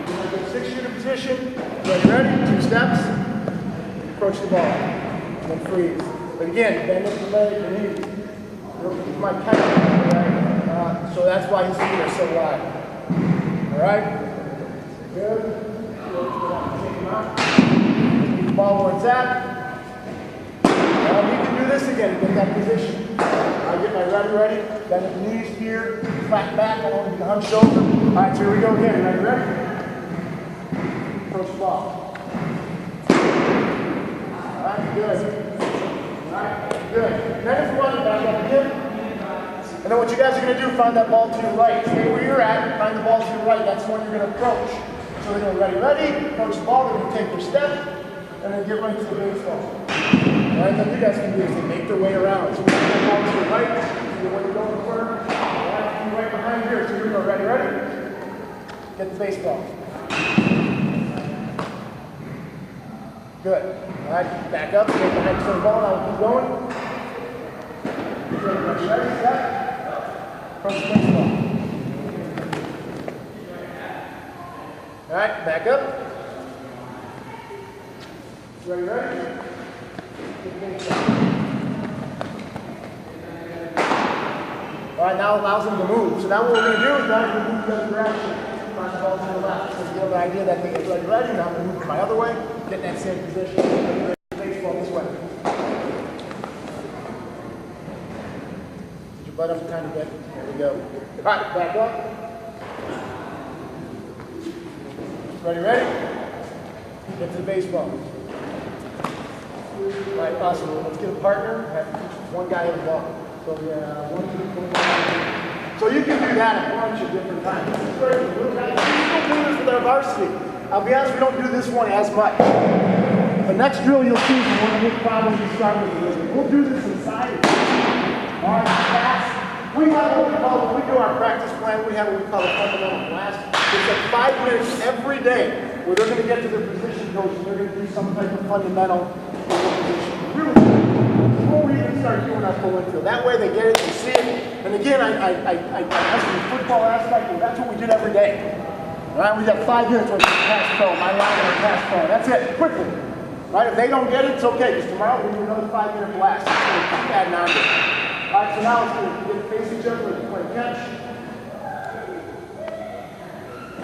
going to go 6-shooter position, ready, 2 steps, approach the ball, and then freeze. But again, bend up the leg and knees. You might catch it, right? So that's why his feet are so wide. All right? Good. Take him out. Keep the ball where it's at. We can do this again, get that position. I get my ready, bend at the knees here, flat back, I want to be hunched over. All right, so here we go again. Ready? Approach the ball. All right, good. Alright, good. Then if you want to back up again, and then what you guys are going to do, find that ball to your right. Stay where you're at, find the ball to your right. That's the one you're going to approach. So they're going to ready, approach the ball, they're going to take their step, and then get right to the baseball. Alright, then you guys can do is they make their way around. So we're going to get the ball to your right, see where you're going in the corner. Alright, you're right behind here. So you're going to go ready, get the baseball. Good. All right, back up, get behind the ball, now keep going. Good, ready, set. Approach the baseball. All right, back up. Ready? Get the baseball. All right, now it allows them to move. So now what we're going to do is now we're going to move the other direction. Find the ball to the left. So you get the idea that they get ready. Now I'm going to move my other way. Get in that same position. Baseball this way. Put your butt up a tiny bit. There we go. All right, back up. Ready? Get to the baseball. All right, awesome. Let's get a partner. Have one guy in the ball. So yeah, 1, 2, 3, 4. So you can do that a bunch of different times. This is great. We don't do this with our varsity. I'll be honest, we don't do this one as much. The next drill you'll see is one of the problems we start with. We'll do this inside. All right, fast. We have what we call, when we do our practice plan, we have what we call a fundamental blast. It's like 5 minutes every day where they're going to get to their position coach and they're going to do some type of fundamental position. Really good. Before we even start doing our full infield. That way they get it, they see it. And again, that's the football aspect, and that's what we did every day. All right, we got 5 minutes with pass pro, my line and pass pro. That's it, quickly. Right, if they don't get it, it's okay, because tomorrow we'll do another 5-minute blast. It's going to keep adding on to it. All right, so now it's going to face each other, we're going to catch.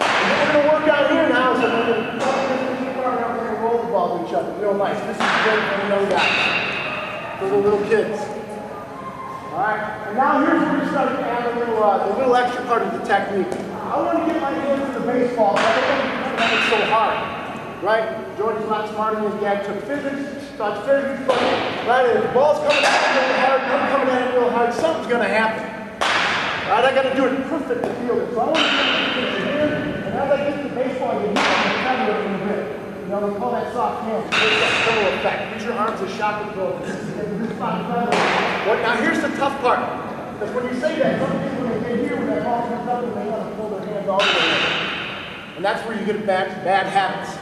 And what we're going to work out here now is that we're going to roll the ball to each other. Real nice. This is great for the young guys, for the little kids. All right, and now here's where we start to add a little extra part of the technique. I want to get my hands to the baseball, but I don't want to make it so hard. Right? Jordan's not smarter than his dad. Took physics, starts physics, right? If the ball's coming at him real hard, I'm coming at him real hard, something's going to happen. Right? I got to do it perfect to feel it. So I want to get it here, and as I get to the baseball, you need to feather it a little bit. You know, we call that soft hand. It's that pillow effect. Use your arms as shock absorbers. Now here's the tough part. Because when you say that, some people, when they get here, when that ball comes up, and they want to pull their hands all the way in. And that's where you get bad habits.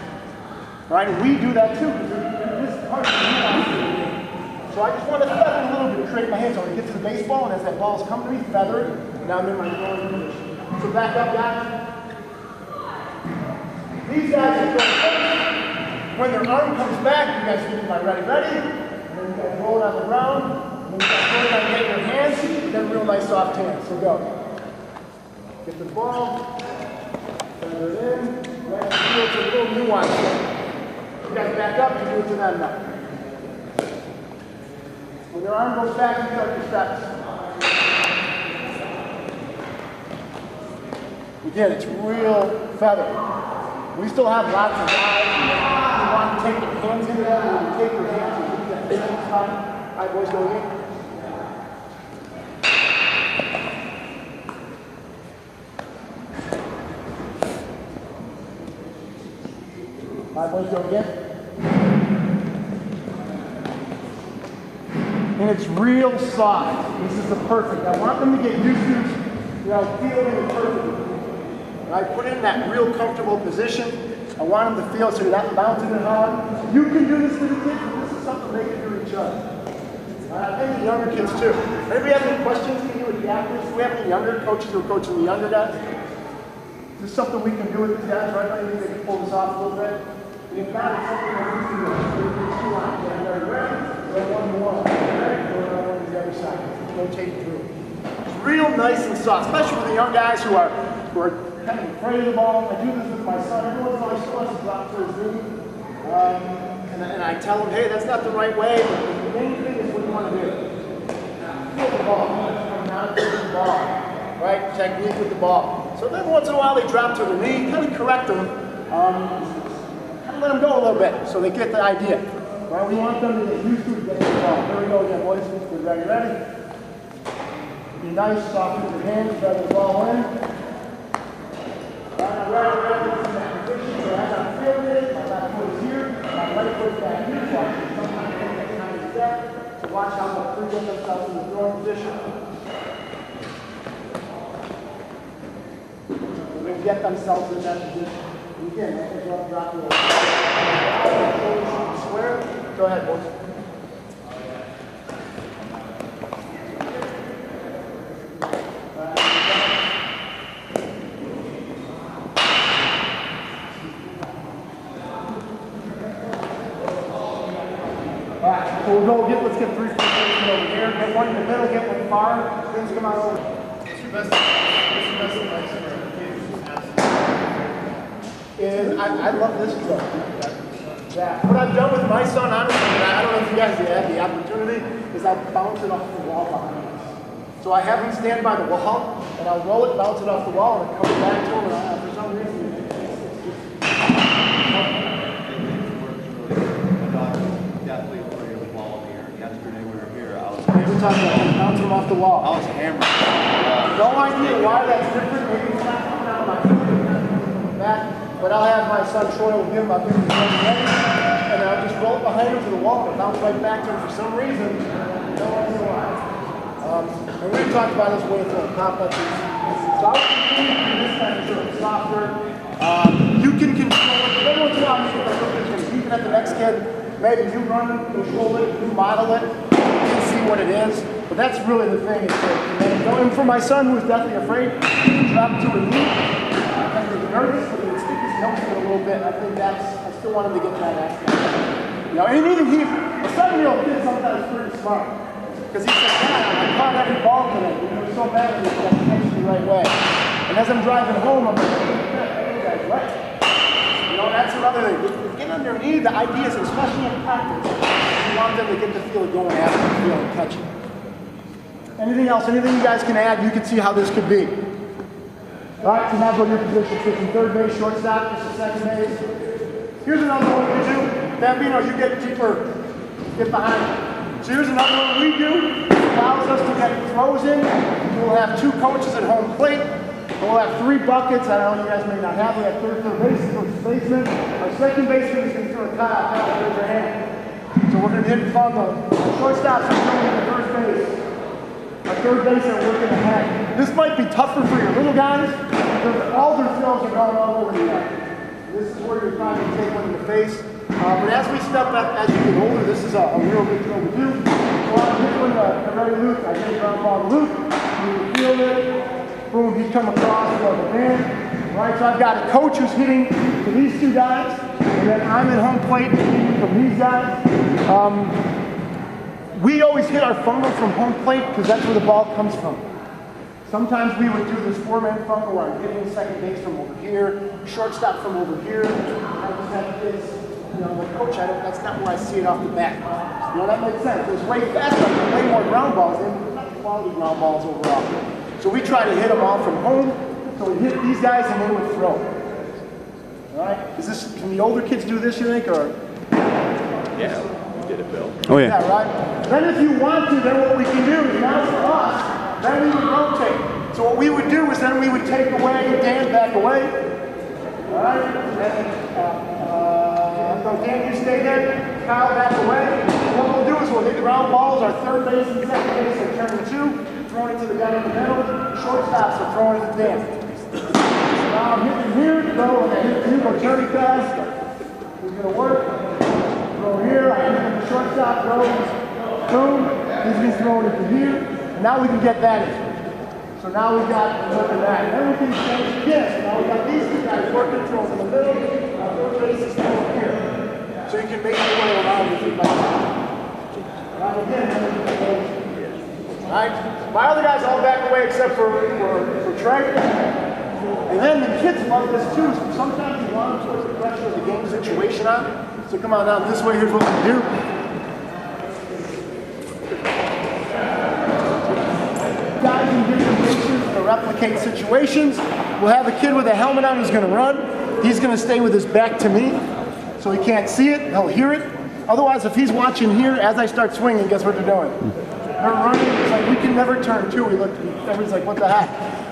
Right? And we do that too, because this part of the game. So I just want to feather a little bit, create my hands. I want to get to the baseball, and as that ball's coming to me, feather it. And now I'm in my throwing position. So back up, guys. These guys are going first. When their arm comes back, you guys get my ready. And then you guys roll it on the ground. And then you guys roll it on your hands. Then real nice soft hands. So go. Get the ball. Feather it in. Right field, it's a little nuance. You guys back up and do it to them now. When their arm goes back, you start your steps. Again, it's real feather. We still have lots of guys who want to take their hands into that, or you take your hands and do that same time. All right, boys, go again. All right, boys, go again. And it's real soft. This is the perfect. I want them to get used to, feeling it perfectly. I put it in that real comfortable position. I want them to feel so they're not bouncing it hard. You can do this to the kids, but this is something they can do to each other. And the younger kids too. Anybody have any questions to do with the athletes? Do we have any younger coaches who are coaching the younger guys? Is this something we can do with these guys, right? I think they can pull this off a little bit. If not, it's something that we can do. We're two lines. Are you ready? Go one more. Ready? Go another one to the other side. Rotate through. It's real nice and soft, especially for the young guys who are kind of afraid of the ball. I do this with my son. Every once in a while, he still has to drop to his knee. And I tell him, hey, that's not the right way. But the main thing is what you want to do. Feel the ball. Not feel the ball. Right? Technique with the ball. So then once in a while they drop to the knee, kind of correct them. Kind of let them go a little bit so they get the idea. Right? We want them to get used to getting the ball. Here we go again, boys. Good, ready, ready? Be nice, soft with your hands, drag the ball in. Right, in that position. So as I'm feeling it, my left foot is here, my right foot back here. Watch it. Sometimes they take time to step. So watch how they'll free get themselves in the throwing position. So they get themselves in that position. And again, I think they'll drop the square. Go ahead, boys. So we'll go let's get 3 foot over here, get one in the middle, get one far, things come out over. What's your best advice for kids? And I love this drill. Yeah. What I've done with my son, honestly, and I don't know if you guys had the opportunity, is I'll bounce it off the wall behind us. So I have him stand by the wall, and I'll roll it, bounce it off the wall, and come back to him, and for some reason, talking about bouncing them off the wall. I was hammered. No idea why that's different. Maybe it's not coming out of my back. But I'll have my son Troy with him. I'll give him the ready, and I'll just roll it behind him to the wall and bounce right back to him for some reason. No idea why. And we're going to talk about this way through complexes. So I would continue to do this kind of sort of softer. You can control it. But every once in a while, you can look at it. Even at the next kid, maybe you run it, control it, you model it. See what it is, but that's really the thing. And for my son, who is definitely afraid, he can drop to a knee, and he's nervous, but he would stick his nose in a little bit. I think I still want him to get that aspect. You know, and even a 7-year-old kid sometimes pretty smart, because he said, "Dad, I caught every ball today. It was so bad that I catch it the right way." And as I'm driving home, I'm like, "You guys right?" You know, that's another thing. Get underneath the ideas, especially in practice. You want them to get the feel of going after the field and catching. Anything else? Anything you guys can add? You can see how this could be. All right, so now go to your position. Switching third base, shortstop, this is second base. Here's another one we do. Bambino, you get deeper, get behind. So here's another one we do. It allows us to get throws in. We'll have 2 coaches at home plate. We'll have 3 buckets. I know you guys may not have. We have third baseman. Our second baseman is going to throw a tie. Raise your hand. So we're going to hit in front of the shortstops are coming in the first base. Our third base are working ahead. This might be tougher for your little guys because all their throws are going all over the net. This is where you're trying to take one in the face. But as we step up, as you get older, this is a real good drill to do. So I'm hitting a ready Luke. I hit a ground ball to Luke. You feel it. Boom, he's come across the other man. Right, so I've got a coach who's hitting to these 2 guys. And then I'm at home plate from these guys. We always hit our funnel from home plate because that's where the ball comes from. Sometimes we would do this 4-man funnel where I'm hitting second base from over here, shortstop from over here. I just have this, you know, the coach, that's not where I see it off the bat. You know, that makes sense. It's way faster, way more ground balls, and not quality ground balls overall. So we try to hit them all from home. So we hit these guys and they would throw. All right? Can the older kids do this, you think, or? Yeah, we did it, Bill. Oh, yeah. Yeah, right? Then if you want to, then what we can do is now for us, then we would rotate. So what we would do is then we would take away, Dan back away. All right? So Dan, you stay there, Kyle back away. And what we'll do is we'll hit the ground balls, our third base and second base are turning 2, throwing it to the guy in the middle, shortstops are throwing it to Dan. Now I'm hitting here, go, and I hit here, go turning fast. It's going to work. Throw here, I hit the shortstop, throw, boom. He's going to throw it into here, and now we can get that in. So now we've got, look at that. And then we can change this. Now we've got these two guys working throws in the middle, third base is thrown here. So you can make your way around with your ball. Right, again, right? My other guys all back away except for Trey. And then the kids love this too. So sometimes you want them to put the pressure of the game situation on. So come on down this way. Here's what we do. Guys in different bases to replicate situations. We'll have a kid with a helmet on who's going to run. He's going to stay with his back to me, so he can't see it. He'll hear it. Otherwise, if he's watching here, as I start swinging, guess what they're doing? They're running. It's like we can never turn two. Everybody's like, what the heck?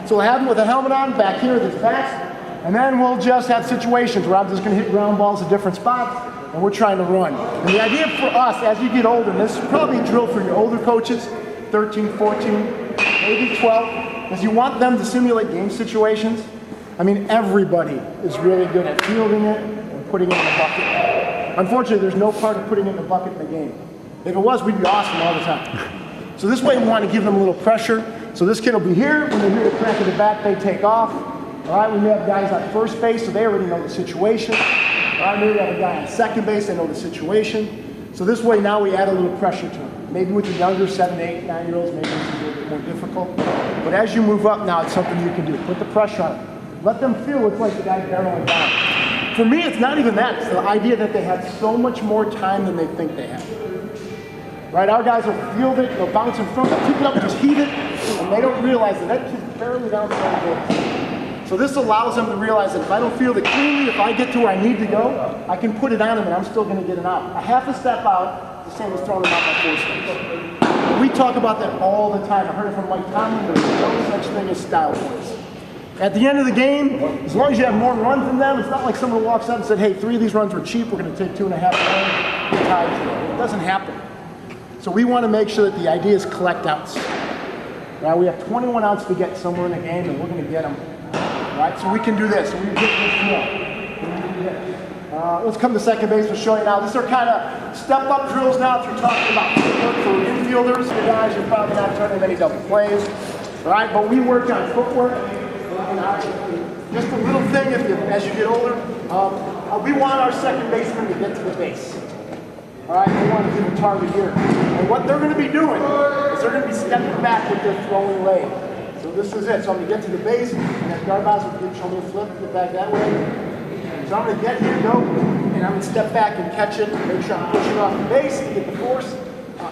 So we'll have him with a helmet on back here with his back, and then we'll just have situations where I'm just going to hit ground balls at different spots, and we're trying to run. And the idea for us, as you get older, and this is probably a drill for your older coaches, 13, 14, maybe 12, is you want them to simulate game situations. I mean, everybody is really good at fielding it and putting it in the bucket. Unfortunately, there's no part of putting it in the bucket in the game. If it was, we'd be awesome all the time. So this way we want to give them a little pressure. So this kid will be here. When they hear the crack of the bat, they take off. All right, we may have guys on first base, so they already know the situation. All right, maybe we have a guy on second base, they know the situation. So this way now we add a little pressure to them. Maybe with the younger 7, 8, 9-year-olds, maybe this is a little bit more difficult. But as you move up now, it's something you can do. Put the pressure on them. Let them feel it's like the guy's barreling down. For me, it's not even that. It's the idea that they have so much more time than they think they have. Right, our guys will field it, they'll bounce in front, they'll pick it up and just heave it, and they don't realize that kid's barely down the So this allows them to realize that if I don't field it cleanly, if I get to where I need to go, I can put it on them and I'm still going to get it out. A half a step out, the same as throwing them out by 4 steps. We talk about that all the time. I heard it from Mike Tomlin, there's no such thing as style points. At the end of the game, as long as you have more runs than them, it's not like someone walks up and said, hey, 3 of these runs were cheap, we're going to take 2.5 runs. It doesn't happen. So we want to make sure that the idea is collect outs. Right, we have 21 outs to get somewhere in the game, and we're going to get them. Right, so we can do this. So we can get this drill. Let's come to second base. We'll show you now. These are kind of step-up drills now. If you're talking about footwork for infielders, you guys, you're probably not turning many double plays. Right, but we work on footwork. Just a little thing, as you get older, we want our second baseman to get to the base. All right, they want to get a target here. And what they're going to be doing is they're going to be stepping back with their throwing leg. So this is it. So I'm going to get to the base, and that Garbaz will show me a flip, get back that way. So I'm going to get here, go, and I'm going to step back and catch it, make sure I'm pushing off the base to get the force.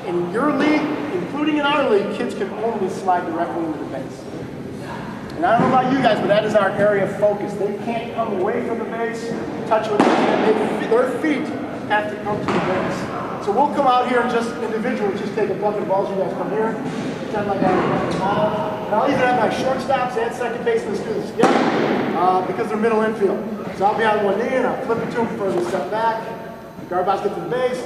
In your league, including in our league, kids can only slide directly into the base. And I don't know about you guys, but that is our area of focus. They can't come away from the base, touch it with their hand. Their feet have to come to the base. So we'll come out here and just individually just take a bucket of balls. You guys come here, pretend like I'm a ball. And I'll even have my shortstops and second basemen do this together because they're middle infield. So I'll be on one knee and I'll flip it to them before they step back. The Garbaz get to the base,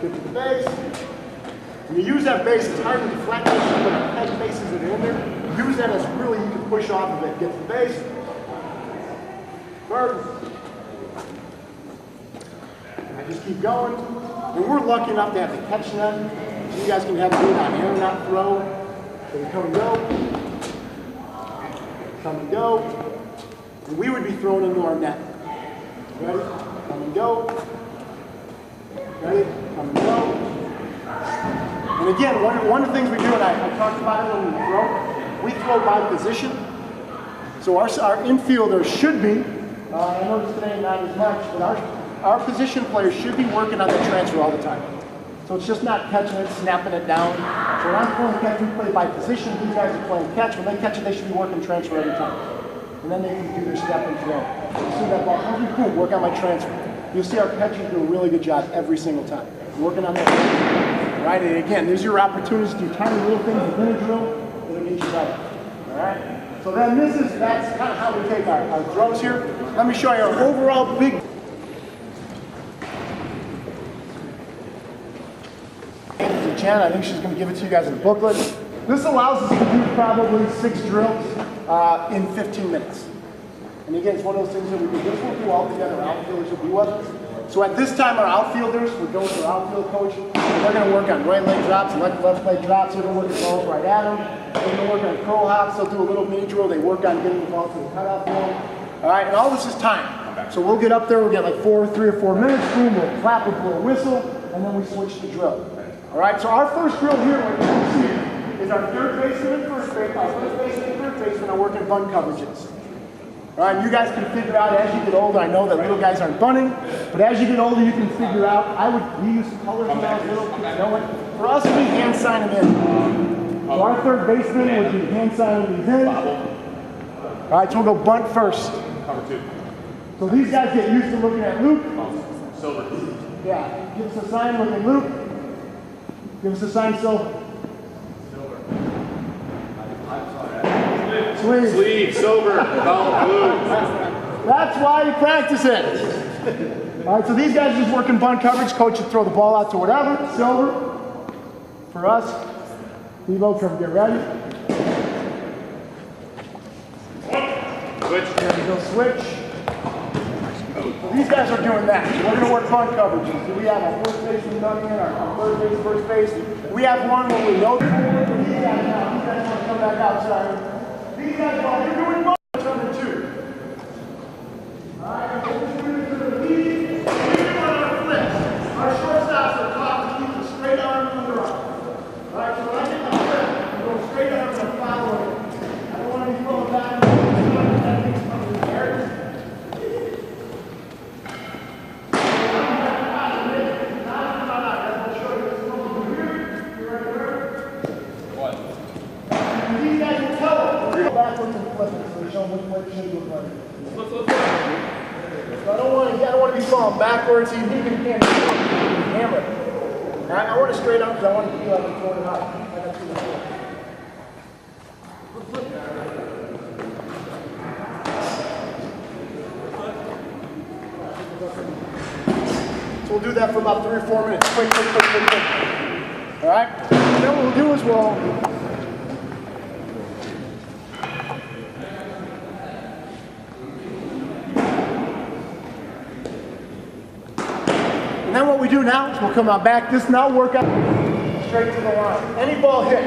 get to the base. When you use that base, it's hard to deflect bases, but head bases that are in there, use that as really you can push off of it. Get to the base. Bird. And just keep going. And we're lucky enough to have to catch them. So you guys can have to do it on air, not throw. So we come and go. Come and go. And we would be thrown into our net. Ready? Come and go. Ready? Come and go. And again, one of the things we do, and I talked about it when we throw by position. So our infielders should be, I noticed today not as much, but our position players should be working on the transfer all the time. So it's just not catching it, snapping it down. So when I'm playing catch, we play by position. These guys are playing catch. When they catch it, they should be working transfer every time. And then they can do their step and throw. You see that ball, cool, work on my transfer. You'll see our catchers do a really good job every single time. Working on that. Right, and again, there's your opportunities to do tiny little things within a drill that'll get you better. All right? So then that's kind of how we take our throws here. Let me show you our overall big. Jan, I think she's going to give it to you guys in a booklet. This allows us to do probably 6 drills in 15 minutes. And again, it's one of those things that we can do all together. Outfielders will be with us. So at this time, our outfielders would go to our outfield coach. They're going to work on right leg drops and left leg drops. They're going to work the balls right at them. They're going to work on curl hops. They'll do a little mini drill. They work on getting the ball to the cutoff line. All right, and all this is time. So we'll get up there. We'll get like 3 or 4 minutes. Boom, we'll clap, we'll blow a whistle, and then we switch the drill. All right, so our first drill here, what you can see, is our third baseman and first baseman. Our first baseman and third baseman are working bunt coverages. All right, you guys can figure out as you get older. I know that little guys aren't bunting, but as you get older, you can figure out. We use colors when I was little. Know it. For us, we hand sign them in. So our third baseman would do hand sign these in. All right, so we'll go bunt first. Cover 2. So these guys get used to looking at Luke. Silver. Yeah, give us a sign, look at Luke. Give us a sign, Silver. Sleeve, silver, blue. That's why you practice it. All right, so these guys are just working bunt coverage. Coach would throw the ball out to whatever. Silver. For us. Devo, come get ready. Switch. There we go, switch. So these guys are doing that. So we're going to work bunt coverage. So we have our first baseman coming in, our third base, first base. We have one where we know these guys now. These guys want to come back outside. These guys, while you're doing bunt, it's number 2. All right, and what we're doing is the lead. We're on our flips. Our shortstops are taught to keep the straight arm and underarm. All right, so when I get my flip, I'm going straight arm and I'm following it. I don't want to be throwing back. So I don't want to be falling backwards. You can't hammer it. I want to straight up because I want to feel like I'm throwing it out. So we'll do that for about 3 or 4 minutes. Quick. All right? And then what we'll do is And then what we do now is we'll come out back. This now work out straight to the line. Any ball hit,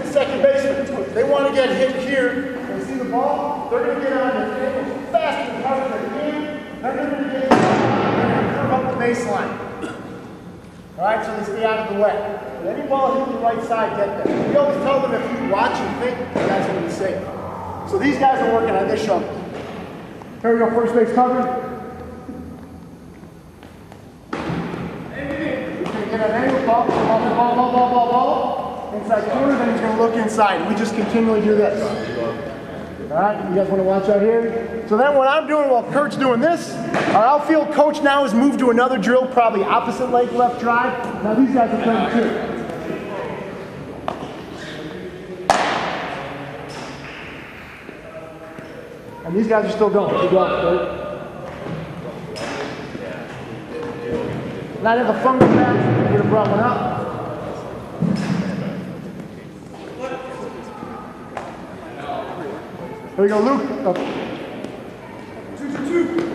second baseman, they want to get hit here. They see the ball, they're going to get on their table as fast and hard as they can. They're going to get they're going to curve up the baseline. All right, so they stay out of the way. But any ball hit the right side, get there. We always tell them if you watch and think, the guy's going to be safe. So these guys are working on this show. Here we go, first base covered. Get an angle, ball, inside corner, then he's going to look inside. We just continually do this. All right, you guys want to watch out here? So then what I'm doing while Kurt's doing this, our outfield coach now has moved to another drill, probably opposite leg left drive. Now these guys are playing too. And these guys are still going. Keep going, Kurt. Now I have a fungus back, I'm going to brought one up. Here we go, Luke. Up. 2-2-2.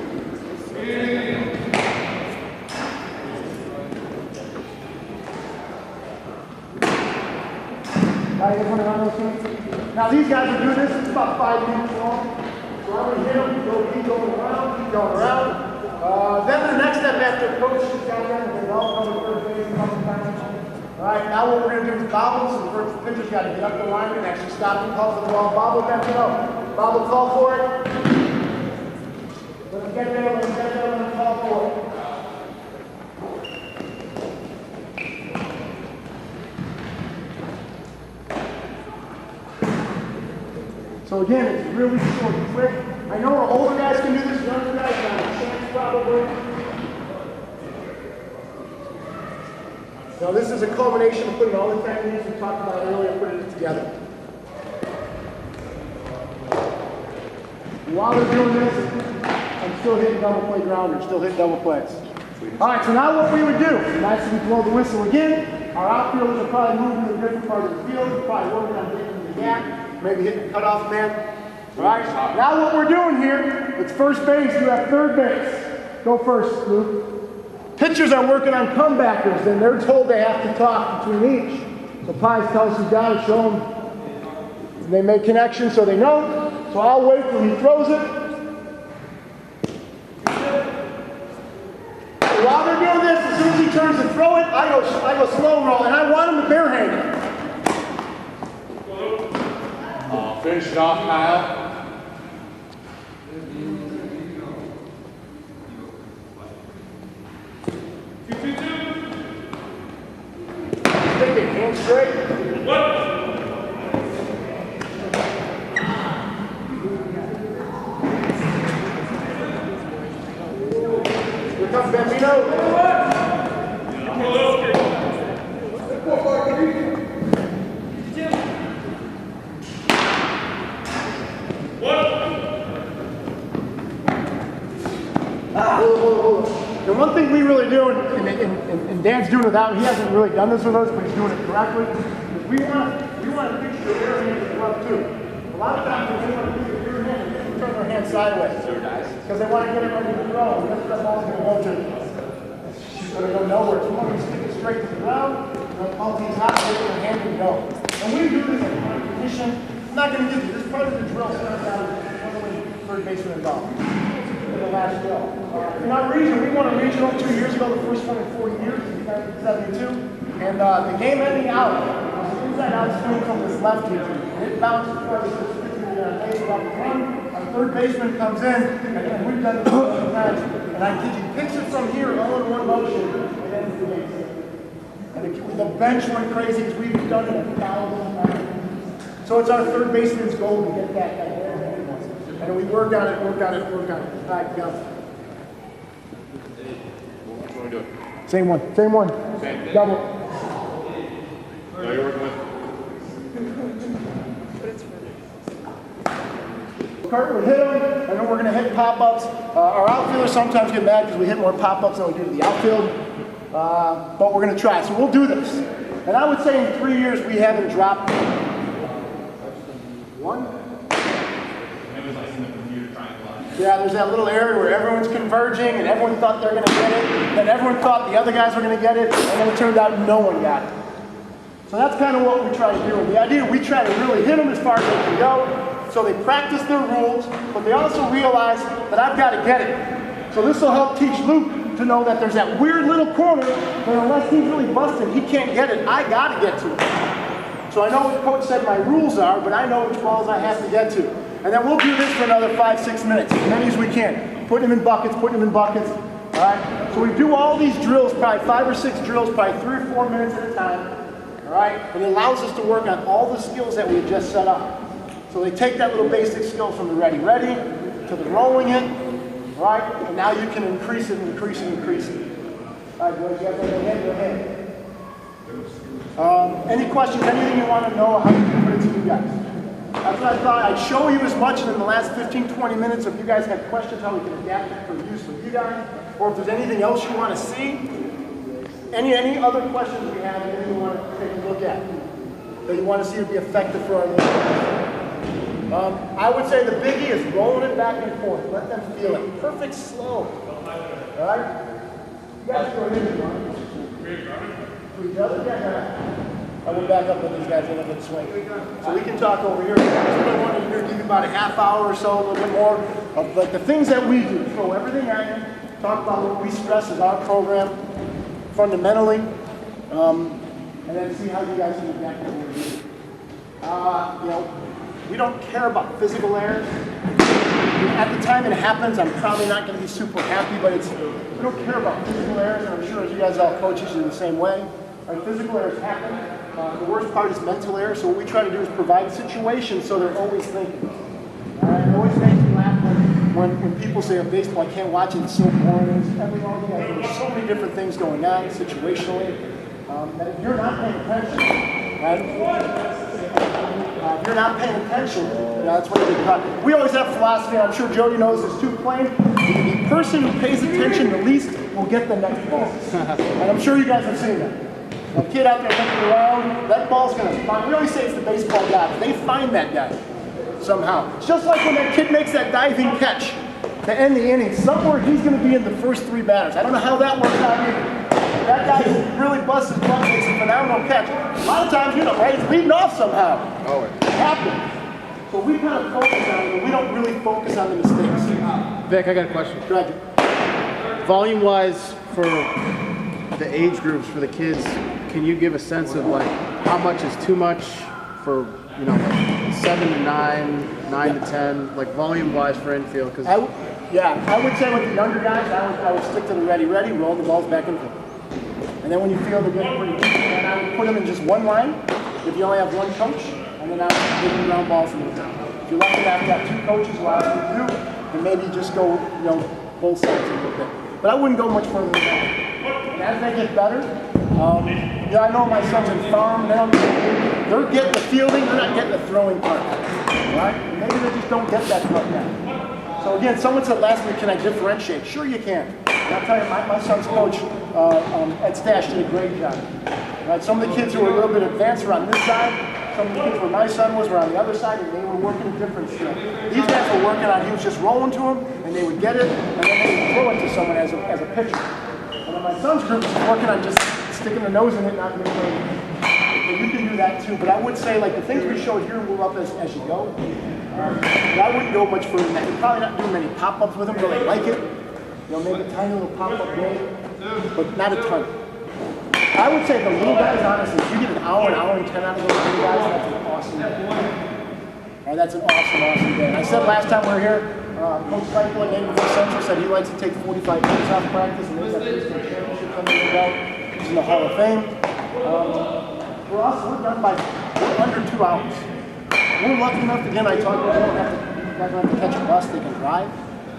Now these guys are doing this, it's about 5 minutes long. So I'm going to hit them, keep going around. Then the next step after coach has got them, they all come to third base a couple times. All right, now what we're going to do is bobble. So the first pitcher's got to get up the line and actually stop and call for the ball. Bobble, that's it. Bobble, call for it. Let him get there, let him call for it. So again, it's really short and quick. I know our older guys can do this, younger guys have a chance probably. Now this is a culmination of putting all the techniques we talked about earlier, putting it together. While they're doing this, I'm still hitting double play grounders, still hitting double plays. All right, so now what we would do, after we blow the whistle again, our outfielders are probably moving to a different part of the field, we're probably working on getting in the gap, maybe hitting the cutoff man. All right, now what we're doing here, it's first base, you have third base. Go first, Luke. Pitchers are working on comebackers, and they're told they have to talk between each. So Pies tells who's got it, show them. They make connections so they know. So I'll wait till he throws it. While they're doing this, as soon as he turns to throw it, I go slow roll, and I want him to barehand it. Finish it off, Kyle. Take it, hands straight. Here comes Bambino. Hold on. The one thing we really do, and Dan's doing it without, he hasn't really done this with us, but he's doing it correctly, is we want to fix your rear hand as well too. A lot of times when we want to fix your rear hand, we turn our hand sideways. Because they want to get it ready to throw, and that's what the ball's going to go to. She's going to go nowhere. So we want to stick it straight to the ground, and the ball team's not going to hand and go. And we do this in competition. I'm not going to give you this part of the drill starts out with third baseman involved. The last drill. In our region, we won a regional 2 years ago, the first one in 4 years, in 1972. And the game ending out, inside out swing from this left team. And it bounces towards the 50-yard base about the run. Our third baseman comes in, and we've done this multiple times. And I kid you, picks it from here all in one motion, and ends the base. And the bench went crazy because we've done it 1,000 times. So it's our third baseman's goal to get that. And we work on it. All right, go. What are we doing? Same one. Same. Double. No, you're working with. Carter would hit him, and then we're going to hit pop-ups. Our outfielders sometimes get mad because we hit more pop-ups than we do to the outfield. But we're going to try. So we'll do this. And I would say in 3 years we haven't dropped one. Yeah, there's that little area where everyone's converging and everyone thought they're going to get it. Then everyone thought the other guys were going to get it, and then it turned out no one got it. So that's kind of what we try to do. And the idea, we try to really hit them as far as they can go, so they practice their rules, but they also realize that I've got to get it. So this will help teach Luke to know that there's that weird little corner that unless he's really busted, he can't get it. I got to get to it. So I know what Coach said my rules are, but I know which balls I have to get to. And then we'll do this for another 5-6 minutes, as many as we can. Putting them in buckets, all right? So we do all these drills, probably 5 or 6 drills, probably 3 or 4 minutes at a time, all right? And it allows us to work on all the skills that we had just set up. So they take that little basic skill from the ready to the rolling it, all right? And now you can increase it. All right, boys, you guys go ahead. Any questions, anything you want to know, how you can put it to you guys? That's what I thought. I'd show you as much in the last 15-20 minutes. If you guys have questions, how we can adapt it for use with you guys, or if there's anything else you want to see, any other questions we have, anything you want to take a look at that you want to see would be effective for our listeners. I would say the biggie is rolling it back and forth. Let them feel it. Perfect slow. All right. You guys go ahead. For each other, yeah. I will back up with these guys a little bit swing. So we can talk over here. I want to give you about a half hour or so, a little bit more of like the things that we do. Throw everything at you. Talk about what we stress as our program fundamentally, and then see how you guys can adapt to what we do. We don't care about physical errors. At the time it happens, I'm probably not going to be super happy, but we don't care about physical errors, and I'm sure as you guys all coaches are the same way. Our physical errors happen. The worst part is mental error, so what we try to do is provide situations so they're always thinking. It always makes me laugh when people say, baseball, I can't watch it, it's so boring. There's so many different things going on situationally that if you're not paying attention, if you're not paying attention, that's what they cut. We always have philosophy, I'm sure Jody knows this too, plain. The person who pays attention the least will get the next ball. And I'm sure you guys have seen that. A kid out there looking around, that ball's going to find. We always say it's the baseball guy. They find that guy somehow. It's just like when that kid makes that diving catch. to end the inning, somewhere he's going to be in the first 3 batters. I don't know how that works out either. That guy really busts his butt, makes a phenomenal catch. A lot of times, you know, right, it's leading off somehow. Always. It happens. So we kind of focus on it, we don't really focus on the mistakes. Vic, I got a question. Go ahead. Volume-wise, for the age groups, for the kids, can you give a sense of like how much is too much for, you know, like 7 to 9, 9 to 10, like volume-wise for infield? Because I would say with the younger guys, I would stick to the ready, roll the balls back and forth. And then when you feel they're getting pretty good, then I would put them in just one line if you only have one coach, and then I would give them ground balls from the top. If you're lucky enough to have 2 coaches, allow you to do, and maybe just go, you know, both sides a little bit. But I wouldn't go much further than that. And as they get better, I know my son's in farm, they're getting the fielding, they're not getting the throwing part, right? And maybe they just don't get that part yet. So again, someone said last week, can I differentiate? Sure you can. And I'll tell you, my son's coach, Ed Stash, did a great job. Right? Some of the kids who were a little bit advanced were on this side, some of the kids where my son was were on the other side, and they were working a different skill. These guys were working on, he was just rolling to them, and they would get it, and then they would throw it to someone as a pitcher. And then my son's group was working on just sticking the nose in it, not making it. So you can do that too, but I would say, like the things we showed here, move up as you go. I wouldn't go much further than that. You're probably not doing many pop-ups with them, but they like it. You know, maybe a tiny little pop-up game, but not a ton. I would say the little guys, honestly, if you get an hour and 10 out of those little guys, that's an awesome day. Right, that's an awesome day. And I said last time we were here, Coach Cycle at Navy Central said he likes to take 45 minutes off practice, and there's that state championship under the belt. He's in the Hall of Fame. For us, we're done by under 2 hours. We're lucky enough, again, I talked about, they don't have to catch a bus, they can drive.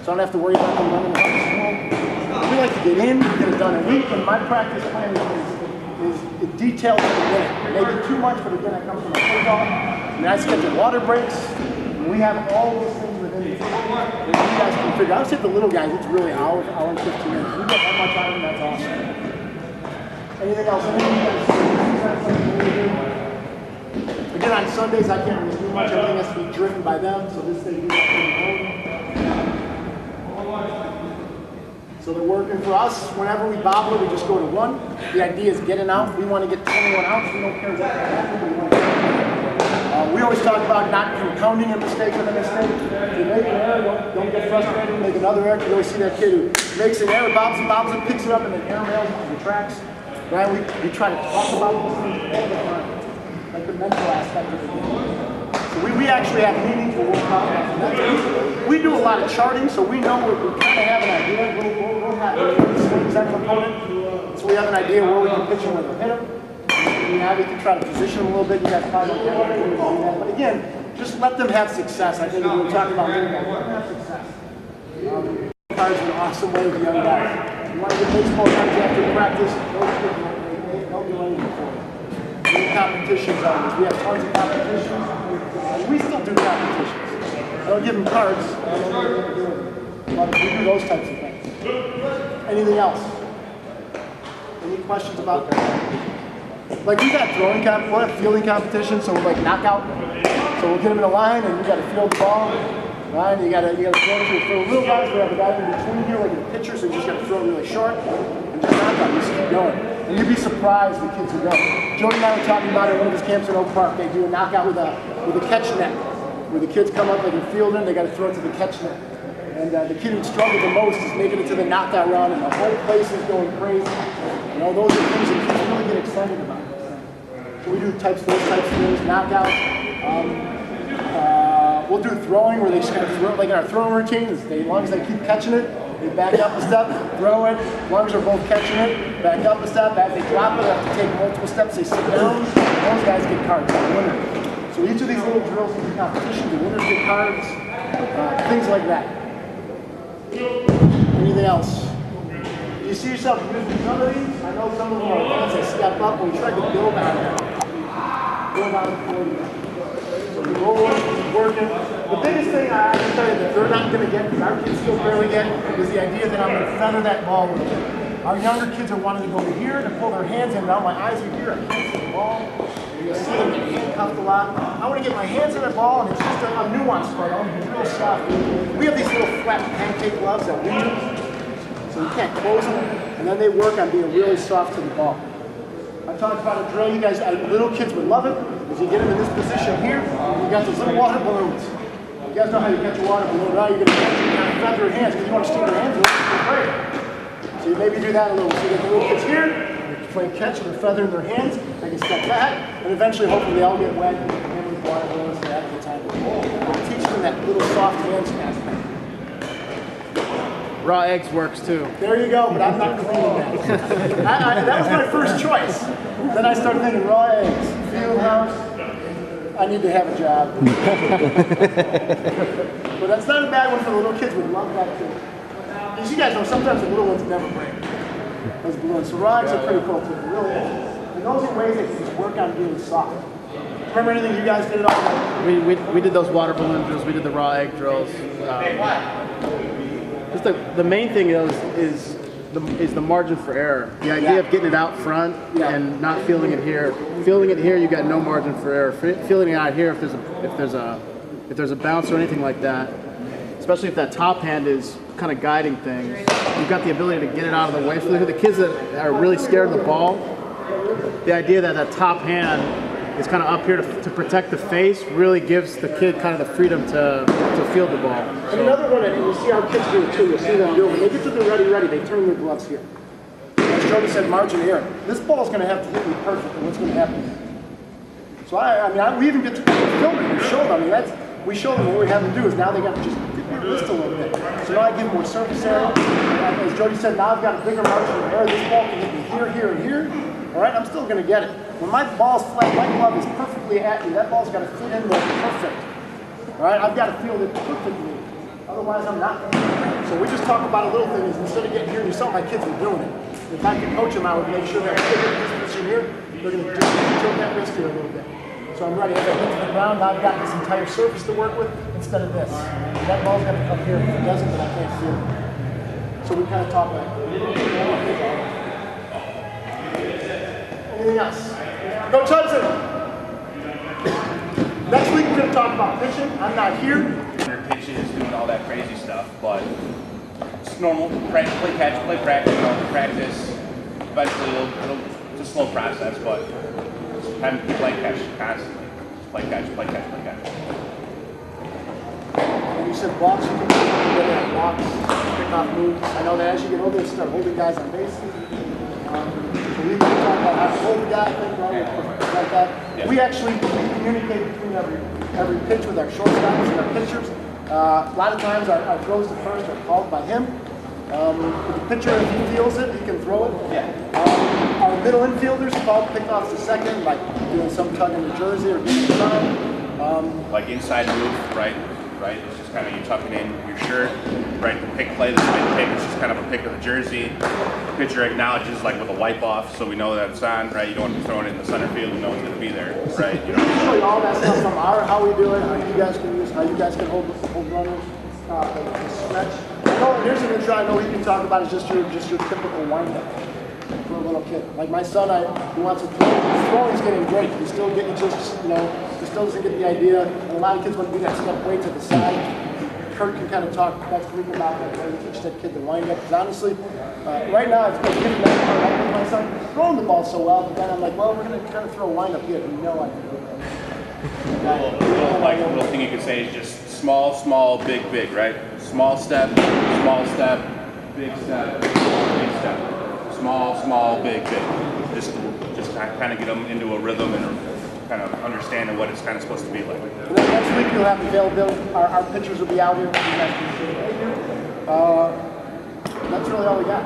So I don't have to worry about them running out of school. We like to get in, get it done in a week, and my practice plan is detailed to the minute. Maybe too much, but again, I come from a football. And I schedule water breaks, and we have all those things within the field. And you guys can figure out. I would say the little guys, it's really an hour and 15 minutes. We get that much out of them, that's awesome. Anything else? Again, on Sundays, I can't really do much. Everything has to be driven by them, so this they do that on their own. So they're working for us. Whenever we bobble, we just go to 1. The idea is getting out. We want to get 21 outs. We don't care what happens. We always talk about not compounding a mistake with a mistake. If you make an error, don't get frustrated. Make another error. You always see that kid who makes an error, bobs it, picks it up, and then airmails it to the tracks. Right? We try to talk about those things all the time, like the mental aspect of the game. So we actually have meetings where we'll talk about that. We do a lot of charting, so we know we kind of have an idea. We'll have swings on an opponent, so we have an idea where we can pitch him, where they'll hit him. We can try to position them a little bit. You guys probably don't know anything about that. But again, just let them have success. I think we were talking about little guys. Let them have success. Cards are an awesome way with young guys. You want to get baseball cards after practice, they'll do anything for you. We have competitions on this. We have tons of competitions. We still do competitions. I don't give them cards. I don't know what they're doing. But we do those types of things. Anything else? Any questions about that? Like we got fielding competition, so we're like knockout. So we'll get them in a line, and you got to field the ball, right? You got to throw it. For little guys, we have a guy in between here, like a pitcher, so you just got to throw it really short and just knock out. Just keep going, and you'd be surprised the kids who go. Jody and I were talking about it at one of his camps in Oak Park. They do a knockout with a catch net, where the kids come up like a fielder, and they got to throw it to the catch net. And the kid who struggled the most is making it to the knockout round, and the whole place is going crazy. You know, those are things that kids really get excited about. So we do those types of things, knockouts. We'll do throwing where they just kind of throw, like in our throwing routine, as long as they keep catching it, they back up a step, throw it. As long as they're both catching it, back up a step. As they drop it, they have to take multiple steps, they sit down. Those guys get cards, the winner. So each of these little drills in competitions, the winners get cards, things like that. Anything else? Do you see yourself using some of these? I know some of them are advanced, they step up, but we try to build on that. Build on it for you. So we're rolling, working. The biggest thing I can tell you that they're not going to get, because our kids still barely get, is the idea that I'm going to feather that ball a little bit. Our younger kids are wanting to go to here, to pull their hands in, now my eyes are here, I can't see the ball. You see them handcuffed a lot. I want to get my hands on the ball, and it's just a nuanced part. I want to be real soft. We have these little flat pancake gloves that we use, so you can't close them, and then they work on being really soft to the ball. I talked about a drill. You guys, little kids would love it. If you get them in this position here, you got those little water balloons. You guys know how you catch a water balloon, right? You're going to feather your hands because you want to stick your hands with it. So you maybe do that a little. So you get the little kids here, you're playing catch with a feather in their hands, they can step back, and eventually, hopefully, they all get wet and with water balloons and at the time. We'll teach them that little soft hands aspect. Raw eggs works too. There you go, but I'm not cleaning that. That was my first choice. Then I started thinking raw eggs, field house. I need to have a job. But that's not a bad one for the little kids. Would love that too. As you guys know, sometimes the little ones never break. Those balloons. So raw eggs are pretty cool too. Really. And those are ways they can just work on being soft. Remember anything you guys did at all? We did those water balloon drills. We did the raw egg drills. Just the main thing is the margin for error. The idea of getting it out front and not feeling it here. Feeling it here, you got no margin for error. Feeling it out here, if there's a bounce or anything like that, especially if that top hand is kind of guiding things, you've got the ability to get it out of the way. For the kids that are really scared of the ball, the idea that that top hand is kind of up here to protect the face really gives the kid kind of the freedom to field the ball. And another one, and you see our kids do it too, you'll see them do it. When they get to the ready, they turn their gloves here. As Jody said, margin of error. This ball's going to have to hit me perfect, and what's going to happen? So we even get to film it. We show them. We show them what we have them do is now they got to just dip their wrist a little bit. So now I give more surface area. And as Jody said, now I've got a bigger margin of error. This ball can hit me here, here, and here. All right, I'm still going to get it. When my ball's flat, my glove is perfectly at me. That ball's got to fit in there perfect. All right, I've got to field it perfectly. Otherwise, I'm not. So we just talk about a little thing is instead of getting here, you saw my kids were doing it. If I could coach them, I would make sure that they get this position here, they're going to tilt that wrist here a little bit. So I'm ready. As I get to the ground, I've got this entire surface to work with instead of this. That ball's got to come here. If it doesn't, then I can't field it. So we kind of talk like that. Anything else? Coach Hudson. Next week we're going to talk about pitching. I'm not here. Their pitches, doing all that crazy stuff, but it's normal. Play catch, play practice. Eventually, it's a slow process, but it's time to play catch constantly. Play catch. And you said blocks, you can get at blocks, pick off moves. I know that as you get older, you start holding guys on base. So we can talk about how to hold the guy, think like that. Yeah. We actually communicate between every pitch with our shortstops and our pitchers. A lot of times our throws to first are called by him. The pitcher, if he feels it, he can throw it. Yeah. Our middle infielders call pickoffs to second, like doing some tug in the jersey or getting a sign. Like inside move, right? It's just kind of you tucking in your shirt, right? The pick play, the spin pick, it's just kind of a pick of the jersey. The pitcher acknowledges like with a wipe off, so we know that it's on, right? You don't want to be throwing it in the center field, you know it's going to be there, right? You know. Show you all that stuff from how we do it, how you guys can use, how you guys can hold runners, the stretch. Here's an intro I know we can talk about is just your typical windup for a little kid. Like my son, he wants to throw. His throwing's getting great. He still doesn't get the idea. And a lot of kids want to do that step way to the side. Kurt can kind of talk next week about that, how to teach that kid the windup. Because honestly, right now it's been getting that part with my son throwing the ball so well. But then I'm like, well, we're going to kind of throw a windup here. You know I can do it. A little thing you could say is just small, big, right? Small step, big step, big step. Small, big. Just kind of get them into a rhythm and kind of understanding what it's kind of supposed to be like. And then next week you'll have availability. Our pitchers will be out here. That's really all we got.